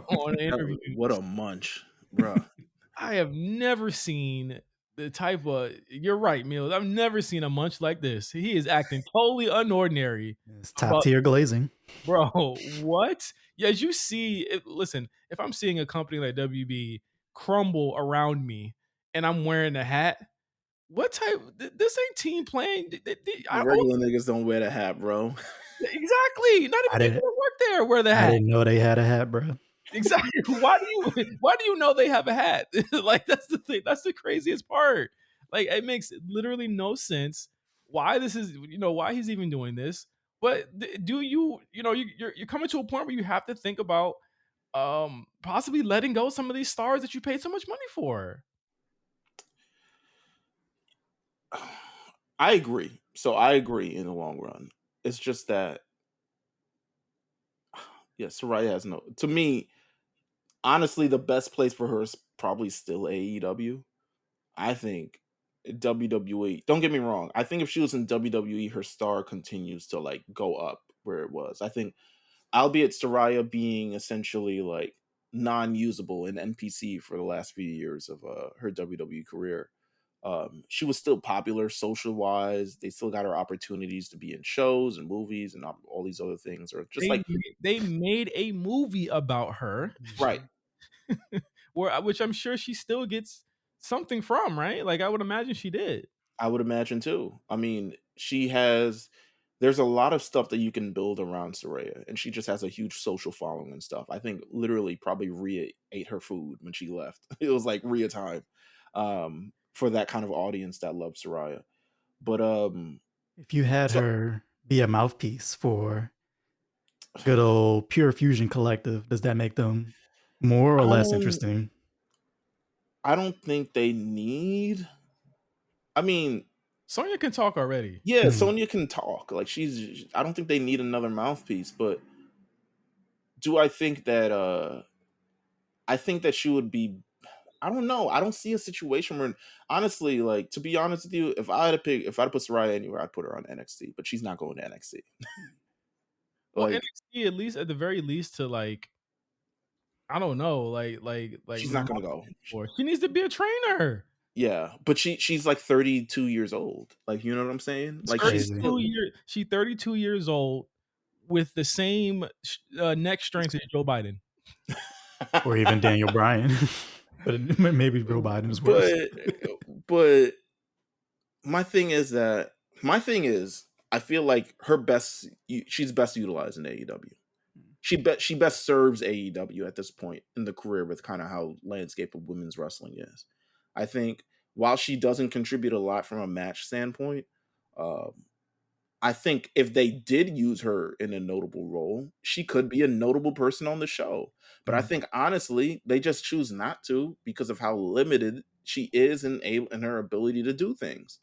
on interviews. What a munch, bruh. I have never seen the type of, you're right, Mills. I've never seen a munch like this. He is acting totally unordinary. It's top tier glazing. Bro, what? Yeah, as you see, listen, if I'm seeing a company like WB crumble around me and I'm wearing a hat, what type? This ain't team playing. Regular niggas don't wear the hat, bro. Exactly. Not even people that work there wear the hat. I didn't know they had a hat, bro. Exactly. Why do you know they have a hat? Like, that's the thing. That's the craziest part. Like, it makes literally no sense why this is, why he's even doing this, But do you're coming to a point where you have to think about possibly letting go some of these stars that you paid so much money for. I agree. So I agree in the long run. It's just that, yeah, Saraya has no. To me, honestly, the best place for her is probably still AEW. I think WWE. Don't get me wrong. I think if she was in WWE, her star continues to like go up where it was. I think, albeit Saraya being essentially like non-usable in NPC for the last few years of her WWE career, she was still popular social wise. They still got her opportunities to be in shows and movies and all these other things, or just like They made a movie about her, right. which I'm sure she still gets something from, right? Like I would imagine she did. I would imagine too. I mean, she has. There's a lot of stuff that you can build around Saraya, and she just has a huge social following and stuff. I think literally probably Rhea ate her food when she left. It was like Rhea time, for that kind of audience that loves Saraya. But If you had so her be a mouthpiece for good old Pure Fusion Collective, does that make them more or less interesting? I don't think they need. I mean, Sonya can talk already. yeah, Sonya can talk. Like she's. I don't think they need another mouthpiece. But do I think that? I think that she would be. I don't know. I don't see a situation where, honestly, like to be honest with you, if I had to pick, if I had to put Saraya anywhere, I'd put her on NXT. But she's not going to NXT. Well, Like NXT at least, at the very least, to like, I don't know, like she's not going to go. She needs to be a trainer. Yeah, but she's like 32 years old. Like, you know what I'm saying? Like she's still, she's 32 years old with the same neck strength as Joe Biden. Or even Daniel Bryan. But maybe Joe Biden is worse. But my thing is, I feel like she's best utilized in AEW. She best serves AEW at this point in the career with kind of how landscape of women's wrestling is. I think while she doesn't contribute a lot from a match standpoint, I think if they did use her in a notable role, she could be a notable person on the show. But I think honestly, they just choose not to because of how limited she is in her ability to do things.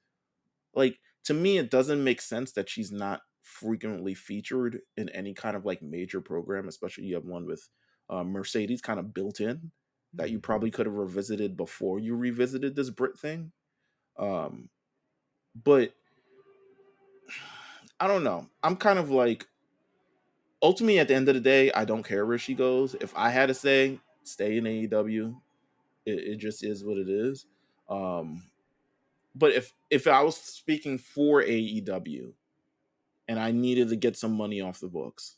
Like, to me, it doesn't make sense that she's not frequently featured in any kind of like major program, especially you have one with Mercedes kind of built in that you probably could have revisited before you revisited this Brit thing. But I don't know. I'm kind of like, ultimately, at the end of the day, I don't care where she goes. If I had to say, stay in AEW, it just is what it is. But if I was speaking for AEW and I needed to get some money off the books,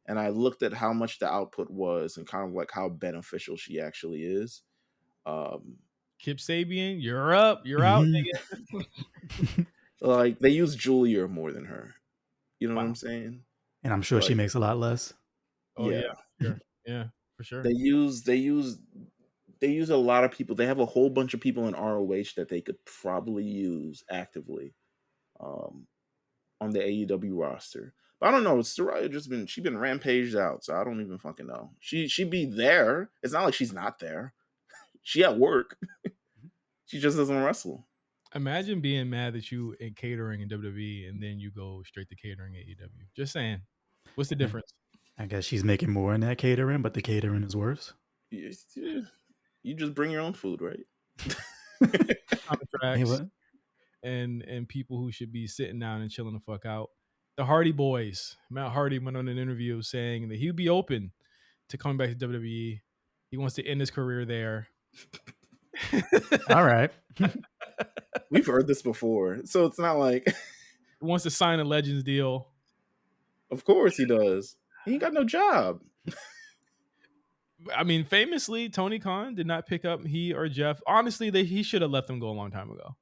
and I looked at how much the output was and kind of like how beneficial she actually is. Kip Sabian, you're up. You're out, nigga. Like, they use Julia more than her. You know what I'm saying? And I'm sure she makes a lot less. Oh yeah, sure. Yeah, for sure. They use a lot of people. They have a whole bunch of people in ROH that they could probably use actively on the AEW roster. But I don't know. Saraya she's been rampaged out, so I don't even fucking know. She be there. It's not like she's not there. She at work. She just doesn't wrestle. Imagine being mad that you in catering in WWE and then you go straight to catering at AEW. Just saying. What's the difference? I guess she's making more in that catering, but the catering is worse. You just bring your own food, right? Contracts and people who should be sitting down and chilling the fuck out. The Hardy Boys. Matt Hardy went on an interview saying that he'd be open to coming back to WWE. He wants to end his career there. All right. We've heard this before, so it's not like he wants to sign a Legends deal. Of course he does. He ain't got no job. I mean, famously, Tony Khan did not pick up he or Jeff. Honestly, he should have let them go a long time ago.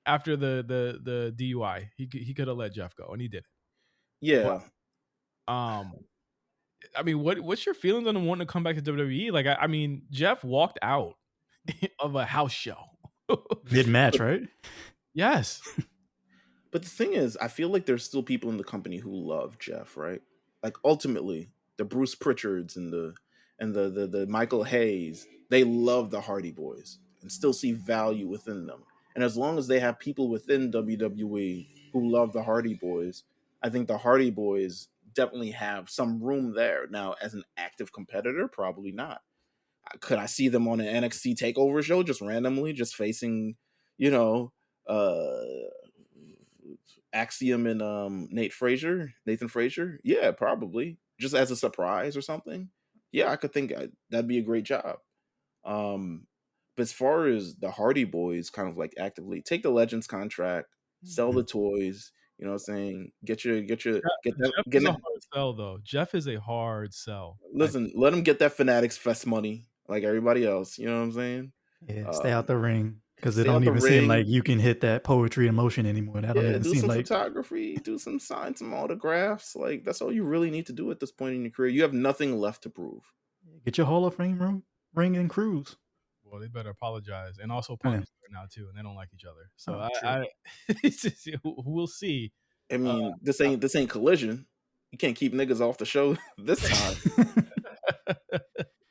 After the DUI, he could have let Jeff go, and he didn't. Yeah. But, I mean, what's your feelings on him wanting to come back to WWE? Like, I mean, Jeff walked out of a house show mid-match, right? Yes. But the thing is, I feel like there's still people in the company who love Jeff, right? Like ultimately, the Bruce Pritchards and the Michael Hayes, they love the Hardy Boys and still see value within them. And as long as they have people within WWE who love the Hardy Boys, I think the Hardy Boys definitely have some room there. Now, as an active competitor, probably not. Could I see them on an NXT takeover show just randomly, just facing, you know, uh Axiom and Nathan Frazier? Yeah, probably. Just as a surprise or something. Yeah, I could think that'd be a great job. But as far as the Hardy Boys kind of like actively take the Legends contract, sell the toys, you know what I'm saying? Get Jeff is a that. hard sell, though. Jeff is a hard sell. Listen, let them get that Fanatics Fest money like everybody else. You know what I'm saying? Yeah, stay out the ring because it Stay out don't the even seem like ring. you can hit that poetry in motion anymore. That don't Yeah, even do seem some like photography, do some sign some autographs. Like that's all you really need to do at this point in your career. You have nothing left to prove. get your Hall of Fame ring and cruise. Well, they better apologize, and also Yeah. Punk is there now too, and they don't like each other. So True. it's just, we'll see. I mean, this ain't Collision. You can't keep niggas off the show this time.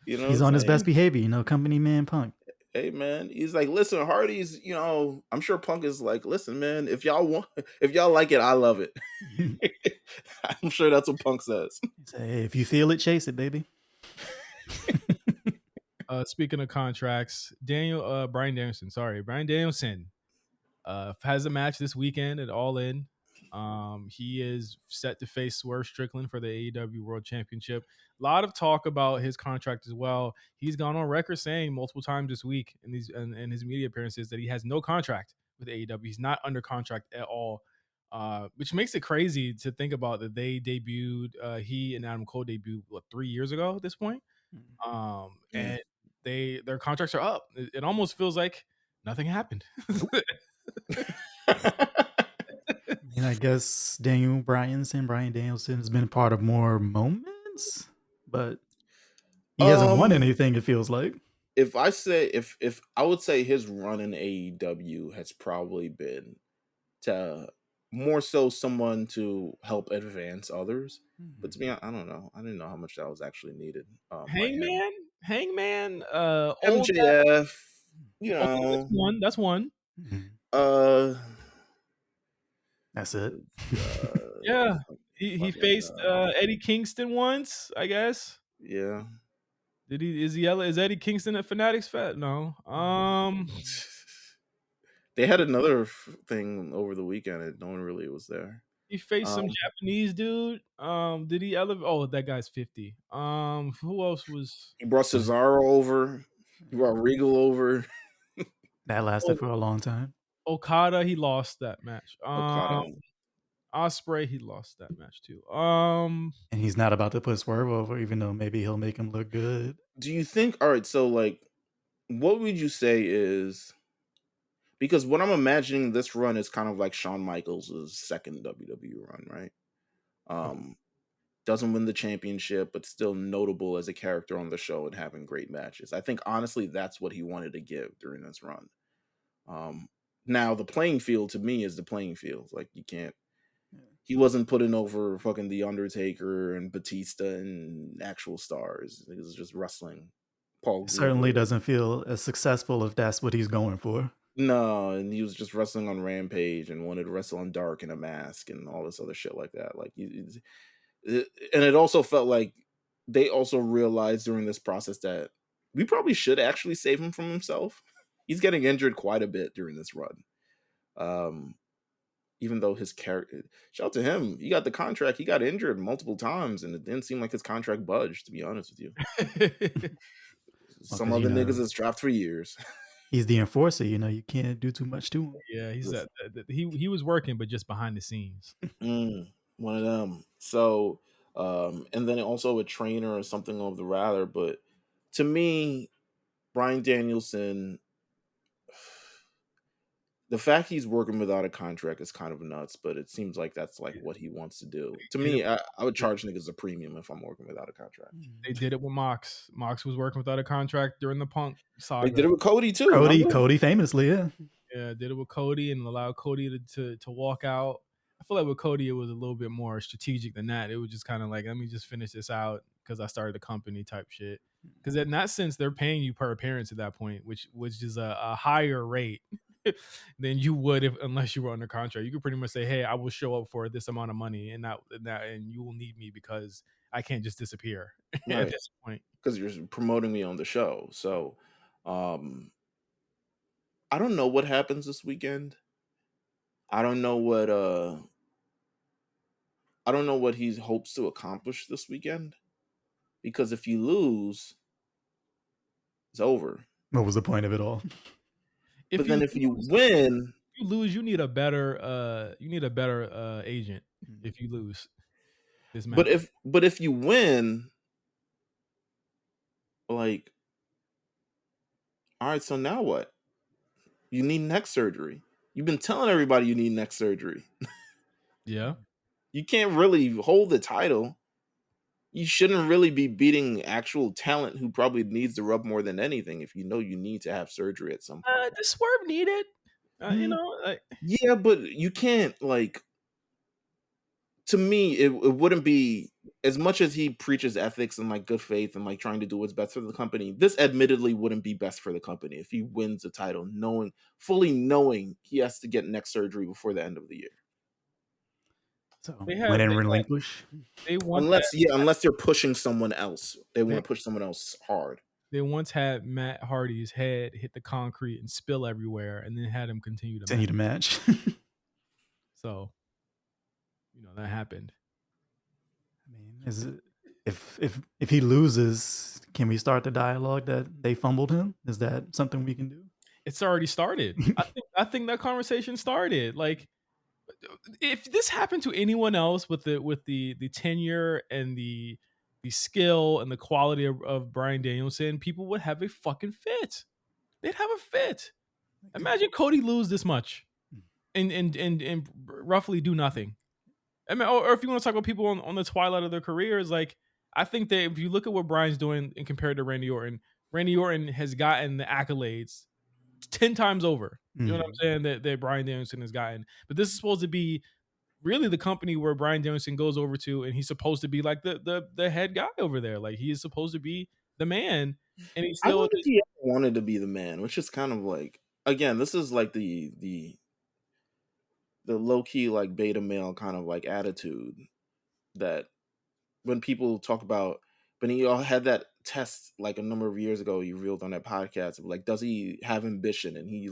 You know, He's what on I'm his best saying? behavior, company man Punk. Hey man, he's like, listen, Hardy's. I'm sure Punk is like, listen, man, if y'all like it, I love it. I'm sure that's what Punk says. Say, hey, if you feel it, chase it, baby. Speaking of contracts, Bryan Danielson has a match this weekend at All In. He is set to face Swerve Strickland for the AEW World Championship. A lot of talk about his contract as well. He's gone on record saying multiple times this week in his media appearances that he has no contract with AEW. He's not under contract at all, which makes it crazy to think about that they debuted. He and Adam Cole debuted 3 years ago at this point, and their contracts are up. It almost feels like nothing happened. And I guess Bryan Danielson has been part of more moments, but he hasn't won anything, it feels like. If I would say his run in AEW has probably been to more so someone to help advance others. But to me, I don't know. I didn't know how much that was actually needed. Hangman, MJF, that's one. That's it. Yeah, he faced Eddie Kingston once, I guess. Yeah. Is Eddie Kingston at Fanatics Fest? No. They had another thing over the weekend and no one really was there. He faced some Japanese dude. Did he elevate? Oh, that guy's 50. Who else was? He brought Cesaro over. He brought Regal over. That lasted for a long time. Okada, he lost that match. Okada. Ospreay, he lost that match too. And he's not about to put Swerve over, even though maybe he'll make him look good. Do you think? All right, so like, what would you say is? Because what I'm imagining this run is kind of like Shawn Michaels' second WWE run, right? Doesn't win the championship, but still notable as a character on the show and having great matches. I think honestly that's what he wanted to give during this run. Now the playing field to me is the playing field. Like you can't. He wasn't putting over fucking The Undertaker and Batista and actual stars. It was just wrestling. Paul certainly doesn't feel as successful if that's what he's going for. No, and he was just wrestling on Rampage and wanted to wrestle on Dark in a mask and all this other shit like that. Like, and it also felt like they also realized during this process that we probably should actually save him from himself. He's getting injured quite a bit during this run. Even though his character, shout out to him, he got the contract. He got injured multiple times, and it didn't seem like his contract budged. To be honest with you, some other niggas is trapped for years. He's the enforcer, you can't do too much to him. Yeah, he's he was working, but just behind the scenes. One of them. So, and then also a trainer or something of the rather. But to me, Bryan Danielson, the fact he's working without a contract is kind of nuts, but it seems like that's like what he wants to do. To me, I would charge niggas a premium if I'm working without a contract. They did it with Mox. Mox was working without a contract during the Punk saga. They did it with Cody too. Cody famously, yeah. Yeah, did it with Cody and allowed Cody to walk out. I feel like with Cody, it was a little bit more strategic than that. It was just kind of like, let me just finish this out because I started a company type shit. Because in that sense, they're paying you per appearance at that point, which is a higher rate than you would if unless you were under contract. You could pretty much say, "Hey, I will show up for this amount of money, and you will need me because I can't just disappear at Right. this point." Because you're promoting me on the show. So, I don't know what happens this weekend. I don't know what he hopes to accomplish this weekend. Because if you lose, it's over. What was the point of it all? But then if you win, you lose, you need a better agent if you lose this match. but if you win, like, all right, so now what? You need neck surgery. You've been telling everybody you need neck surgery. Yeah. You can't really hold the title. You shouldn't really be beating actual talent who probably needs the rub more than anything if you know you need to have surgery at some point. The swerve needed. You know, like, yeah, but you can't, like, to me, it wouldn't be as much as he preaches ethics and like good faith and like trying to do what's best for the company. This admittedly wouldn't be best for the company if he wins the title, fully knowing he has to get neck surgery before the end of the year. So win and relinquish. Unless they're pushing someone else, they want to push someone else hard. They once had Matt Hardy's head hit the concrete and spill everywhere, and then had him continue to match. So, you know, that happened. I mean, is it if he loses, can we start the dialogue that they fumbled him? Is that something we can do? It's already started. I think that conversation started. Like, if this happened to anyone else with the tenure and the skill and the quality of Bryan Danielson, people would have a fucking fit. They'd have a fit. Imagine Cody lose this much and roughly do nothing. I mean, or if you want to talk about people on the twilight of their careers, like, I think that if you look at what Bryan's doing and compared to Randy Orton has gotten the accolades 10 times over. You know what I'm saying? That Bryan Danielson has gotten. But this is supposed to be really the company where Bryan Danielson goes over to, and he's supposed to be like the head guy over there. Like, he is supposed to be the man. And he's still, I don't think he ever wanted to be the man, which is kind of like, again, this is like the low-key like beta male kind of like attitude that when people talk about, but he all had that test like a number of years ago he revealed on that podcast of like, does he have ambition? And he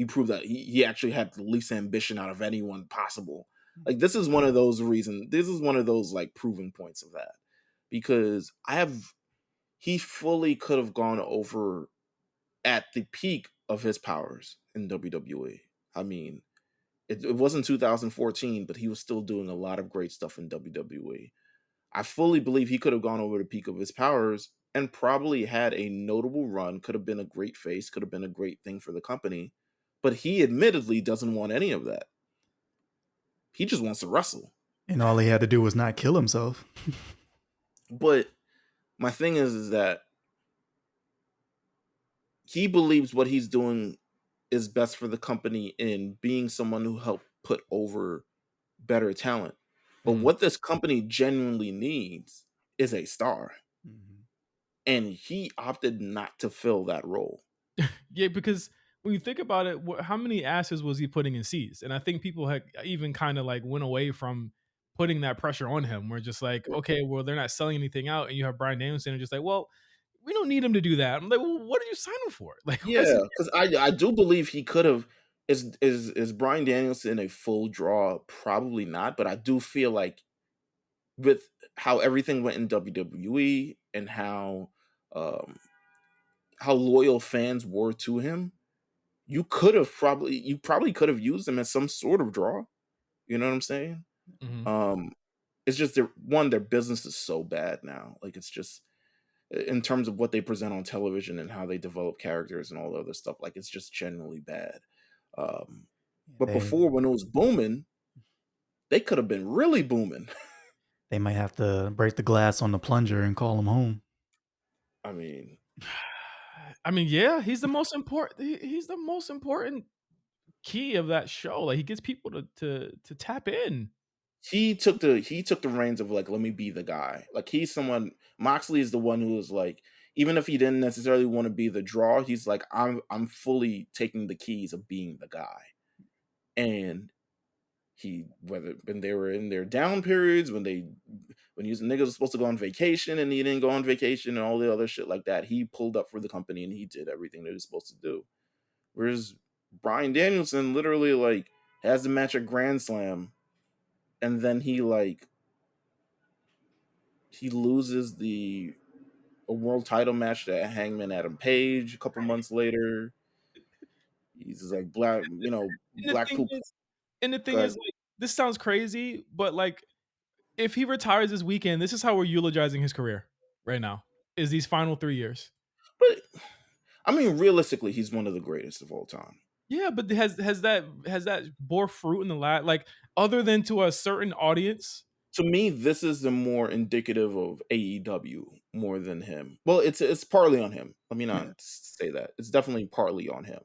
proved that he actually had the least ambition out of anyone possible. Like, this is one of those reasons, this is one of those like proving points of that, because he fully could have gone over at the peak of his powers in WWE. I mean, it wasn't 2014, but he was still doing a lot of great stuff in WWE. I fully believe he could have gone over the peak of his powers and probably had a notable run, could have been a great face, could have been a great thing for the company. But he admittedly doesn't want any of that. He just wants to wrestle. And all he had to do was not kill himself. But my thing is that he believes what he's doing is best for the company in being someone who helped put over better talent. But what this company genuinely needs is a star. And he opted not to fill that role. Yeah, because when you think about it, how many asses was he putting in seats? And I think people had even kind of like went away from putting that pressure on him. We're just like, okay, well, they're not selling anything out. And you have Bryan Danielson and just like, well, we don't need him to do that. I'm like, well, what did you sign him for? Like, yeah, because I do believe he could have. Is Bryan Danielson a full draw? Probably not, but I do feel like with how everything went in WWE and how loyal fans were to him, you probably could have used him as some sort of draw. You know what I'm saying? It's just their business is so bad now. Like, it's just, in terms of what they present on television and how they develop characters and all the other stuff, like, it's just generally bad. But before, when it was booming, they could have been really booming. They might have to break the glass on the plunger and call him home. I mean, yeah, he's the most important. He's the most important key of that show. Like he gets people to tap in. He took the reins of like, let me be the guy. Like he's someone. Moxley is the one who is like, even if he didn't necessarily want to be the draw, he's like, I'm fully taking the keys of being the guy. And he, whether when they were in their down periods, when these niggas were supposed to go on vacation and he didn't go on vacation and all the other shit like that, he pulled up for the company and he did everything that he was supposed to do. Whereas Bryan Danielson literally like has the match at Grand Slam, and then he loses a world title match to Hangman Adam Page a couple months later. He's just like Blackpool. And the thing is, like, this sounds crazy, but like, if he retires this weekend, this is how we're eulogizing his career right now. Is these final 3 years? But I mean, realistically, he's one of the greatest of all time. Yeah, but has that bore fruit in the last, like, other than to a certain audience? To me, this is the more indicative of AEW more than him. Well, it's partly on him. Let me not say that. It's definitely partly on him.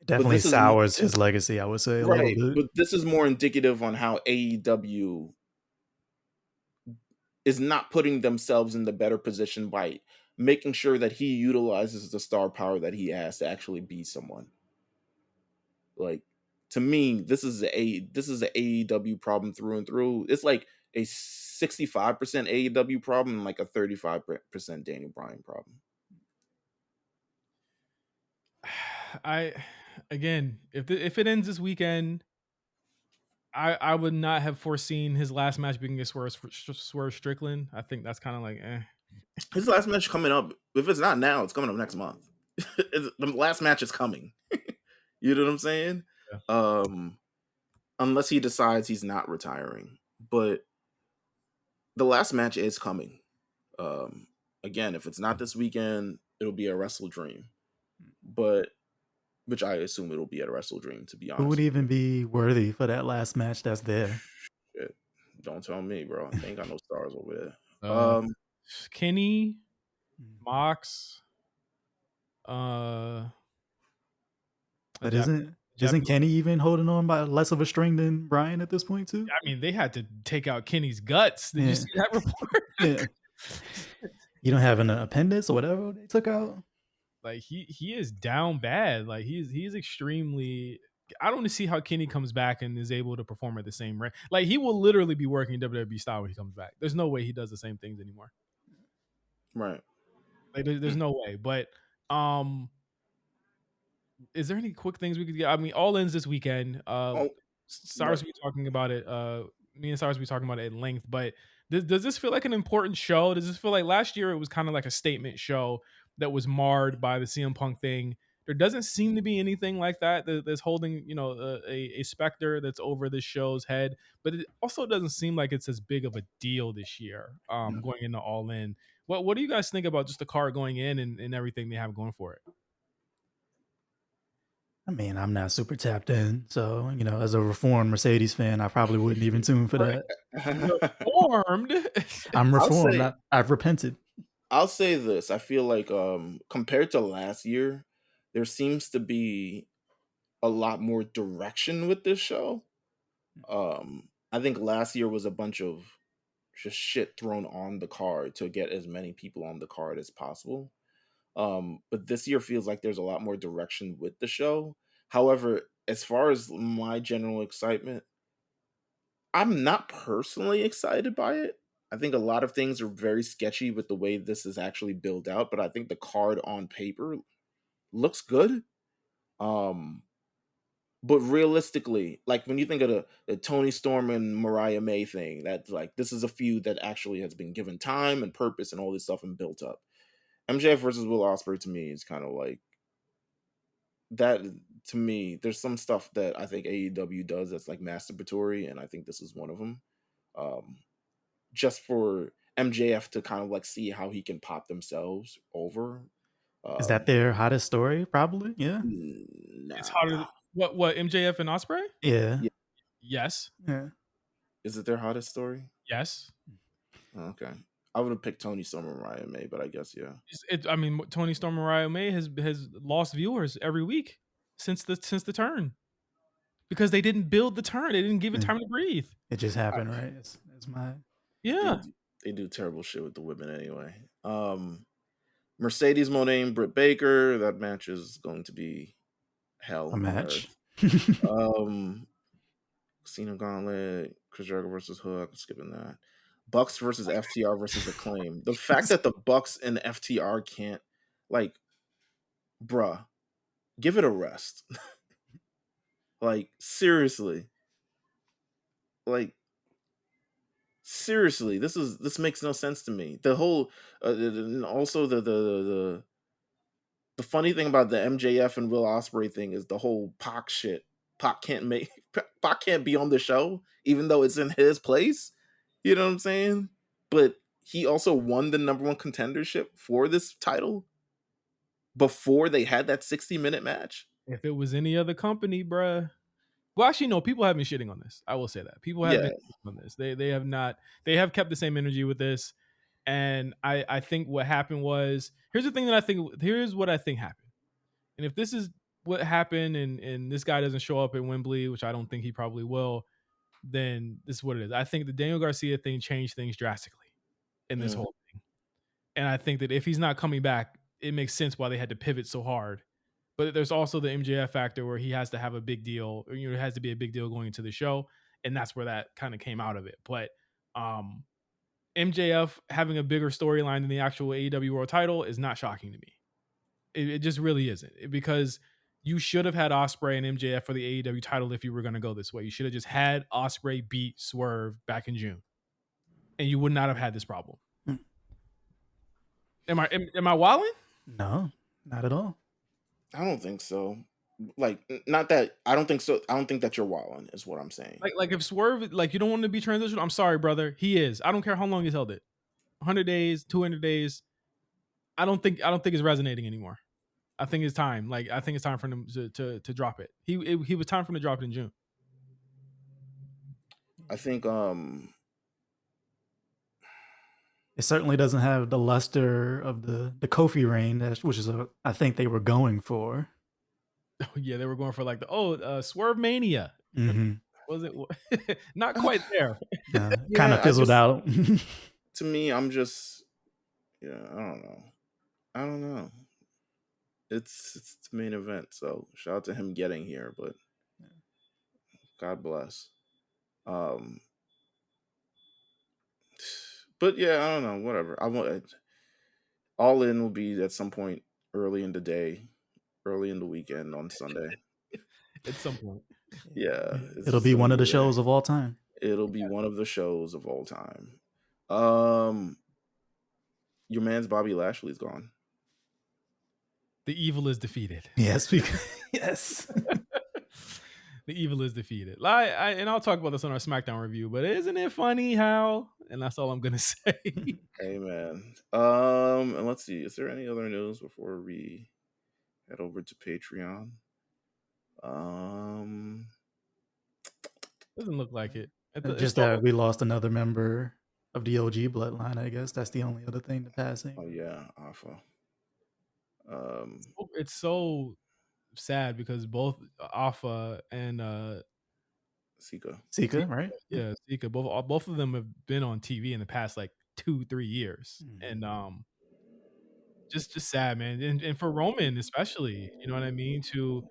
Definitely sours his legacy, I would say, a little bit. But this is more indicative on how AEW is not putting themselves in the better position by making sure that he utilizes the star power that he has to actually be someone. Like, to me, this is a AEW problem through and through. It's like a 65% AEW problem and like a 35% Daniel Bryan problem. Again, if it ends this weekend, I would not have foreseen his last match being against Swerve Strickland. I think that's kind of like, His last match coming up. If it's not now, it's coming up next month. The last match is coming. You know what I'm saying? Yeah. Unless he decides he's not retiring, but the last match is coming. Again, if it's not this weekend, it'll be a Wrestle Dream, which I assume it'll be at a Wrestle Dream, to be honest. Who would even be worthy for that last match that's there? Shit. Don't tell me, bro. They ain't got no stars over there. Kenny, Mox, but isn't Kenny even holding on by less of a string than Bryan at this point too? I mean, they had to take out Kenny's guts. Did you see that report? Yeah. You don't have an appendix or whatever they took out? Like he is down bad. Like he's extremely. I don't see how Kenny comes back and is able to perform at the same rate. Like he will literally be working WWE style when he comes back. There's no way he does the same things anymore. Right. Like there's no way. But is there any quick things we could get? I mean, All In's this weekend. Cyrus will be talking about it. Me and Cyrus will be talking about it at length. But does this feel like an important show? Does this feel like last year it was kind of like a statement show that was marred by the CM Punk thing? There doesn't seem to be anything like that that's holding, a specter that's over this show's head. But it also doesn't seem like it's as big of a deal this year, going into All In. What do you guys think about just the card going in and everything they have going for it? I mean, I'm not super tapped in, so as a reformed Mercedes fan, I probably wouldn't even tune for that. Reformed? I'm reformed. I've repented. I'll say this: I feel like compared to last year, there seems to be a lot more direction with this show. I think last year was a bunch of just shit thrown on the card to get as many people on the card as possible. But this year feels like there's a lot more direction with the show. However, as far as my general excitement, I'm not personally excited by it. I think a lot of things are very sketchy with the way this is actually built out, but I think the card on paper looks good. But realistically, like when you think of the Tony Storm and Mariah May thing, that's like, this is a feud that actually has been given time and purpose and all this stuff and built up. MJF versus Will Ospreay to me is kind of like that. To me, there's some stuff that I think AEW does that's like masturbatory, and I think this is one of them. Just for MJF to kind of like see how he can pop themselves over. Is that their hottest story? Probably, yeah. Nah. It's hotter. What MJF and Ospreay? Yeah. Yes. Yeah. Is it their hottest story? Yes. Okay. I would have picked Tony Storm and Mariah May, but I guess yeah. I mean, Tony Storm and Mariah May has lost viewers every week since the turn because they didn't build the turn. They didn't give it Mm. time to breathe. It just happened, right? It's my Yeah. They do terrible shit with the women anyway. Mercedes Moné and Britt Baker. That match is going to be hell a on match. earth. Cena Gauntlet, Chris Jericho versus Hook. I'm skipping that. Bucks versus FTR versus Acclaim. The fact that the Bucks and FTR can't, like, bruh, give it a rest. Like, seriously. Like, seriously, this makes no sense to me. The whole, also the funny thing about the MJF and Will Ospreay thing is the whole Pac shit. Pac can't be on the show, even though it's in his place. You know what I'm saying? But he also won the #1 contendership for this title before they had that 60-minute match. If it was any other company, bruh. Well, actually, no. People have been shitting on this. I will say that people have been shitting on this. They have not. They have kept the same energy with this, and I think what happened was here's the thing that I think. Here's what I think happened. And if this is what happened, and this guy doesn't show up at Wembley, which I don't think he probably will, then this is what it is. I think the Daniel Garcia thing changed things drastically in this whole thing, and I think that if he's not coming back, it makes sense why they had to pivot so hard. But there's also the MJF factor where he has to have a big deal, or, it has to be a big deal going into the show, and that's where that kind of came out of it. But MJF having a bigger storyline than the actual AEW World Title is not shocking to me. It just really isn't, because you should have had Ospreay and MJF for the AEW title if you were going to go this way. You should have just had Ospreay beat Swerve back in June, and you would not have had this problem. Am I wilding? No, not at all. I don't think so. Like, not that I don't think so. I don't think that you're wilding is what I'm saying. Like if Swerve, like, you don't want to be transitioned, I'm sorry, brother. He is. I don't care how long he's held it. 100 days, 200 days. I don't think it's resonating anymore. I think it's time. Like, I think it's time for him to drop it. He was time for him to drop it in June. I think it certainly doesn't have the luster of the Kofi reign, which is I think they were going for. Oh, yeah, they were going for like Swerve Mania. Mm-hmm. Was it not quite there? Kind of fizzled out. To me, I'm just, I don't know. It's the main event, so shout out to him getting here, but God bless. But yeah, I don't know. Whatever. I want All In will be at some point early in the day, early in the weekend on Sunday. At some point. Yeah, it'll be one of the shows of all time. It'll be one of the shows of all time. Your man's Bobby Lashley's gone. The evil is defeated. Yes, yes. The evil is defeated. And I'll talk about this on our SmackDown review, but isn't it funny how? And that's all I'm gonna say. Amen. And let's see. Is there any other news before we head over to Patreon? Doesn't look like it. Just that we lost another member of the OG bloodline. I guess that's the only other thing to passing. Oh yeah, Alpha. It's so sad because both Alpha and Sika, right? Yeah, Sika. Both of them have been on TV in the past like 2-3 years, and just sad, man. And for Roman especially, you know what I mean, to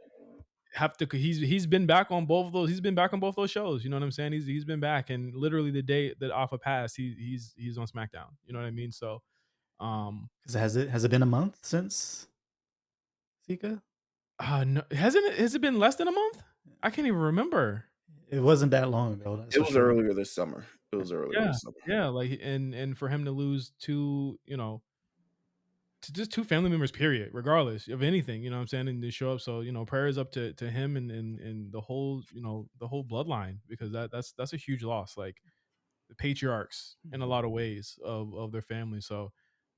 have to. He's been back on both of those. He's been back on both those shows. You know what I'm saying? He's been back, and literally the day that Alpha passed, he's on SmackDown. You know what I mean? So, has it been a month since Sika? No, has it been less than a month? I can't even remember. It wasn't that long ago. It was earlier this summer. Yeah, like and for him to lose two, to just two family members, period, regardless of anything, you know what I'm saying, and to show up. So, prayers up to him and the whole, the whole bloodline, because that's a huge loss. Like the patriarchs in a lot of ways of their family. So,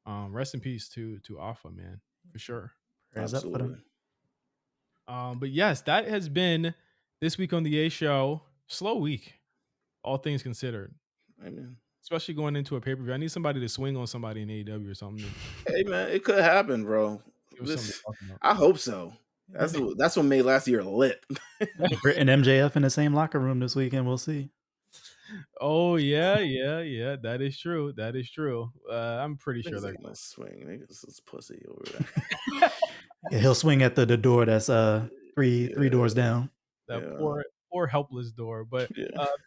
rest in peace to Alpha, man, for sure. Absolutely. But yes, that has been this week on the A Show. Slow week, all things considered. Amen. Especially going into a pay-per-view. I need somebody to swing on somebody in AEW or something. Hey man, it could happen, bro. I hope so. That's what made last year lit. Britt and MJF in the same locker room this weekend. We'll see. Oh yeah. That is true. I'm pretty sure Niggas that. ain't no swing. Niggas is pussy over there. Yeah, he'll swing at the door that's three doors down. That poor helpless door. But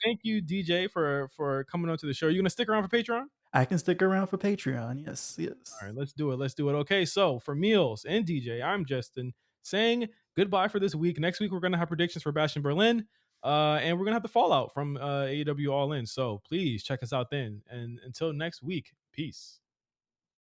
thank you, DJ, for coming on to the show. You gonna stick around for Patreon? I can stick around for Patreon. Yes. All right, let's do it. Okay, so for Meals and DJ, I'm Justin saying goodbye for this week. Next week we're gonna have predictions for Bash in Berlin. And we're gonna have the fallout from AEW All In. So please check us out then. And until next week, peace.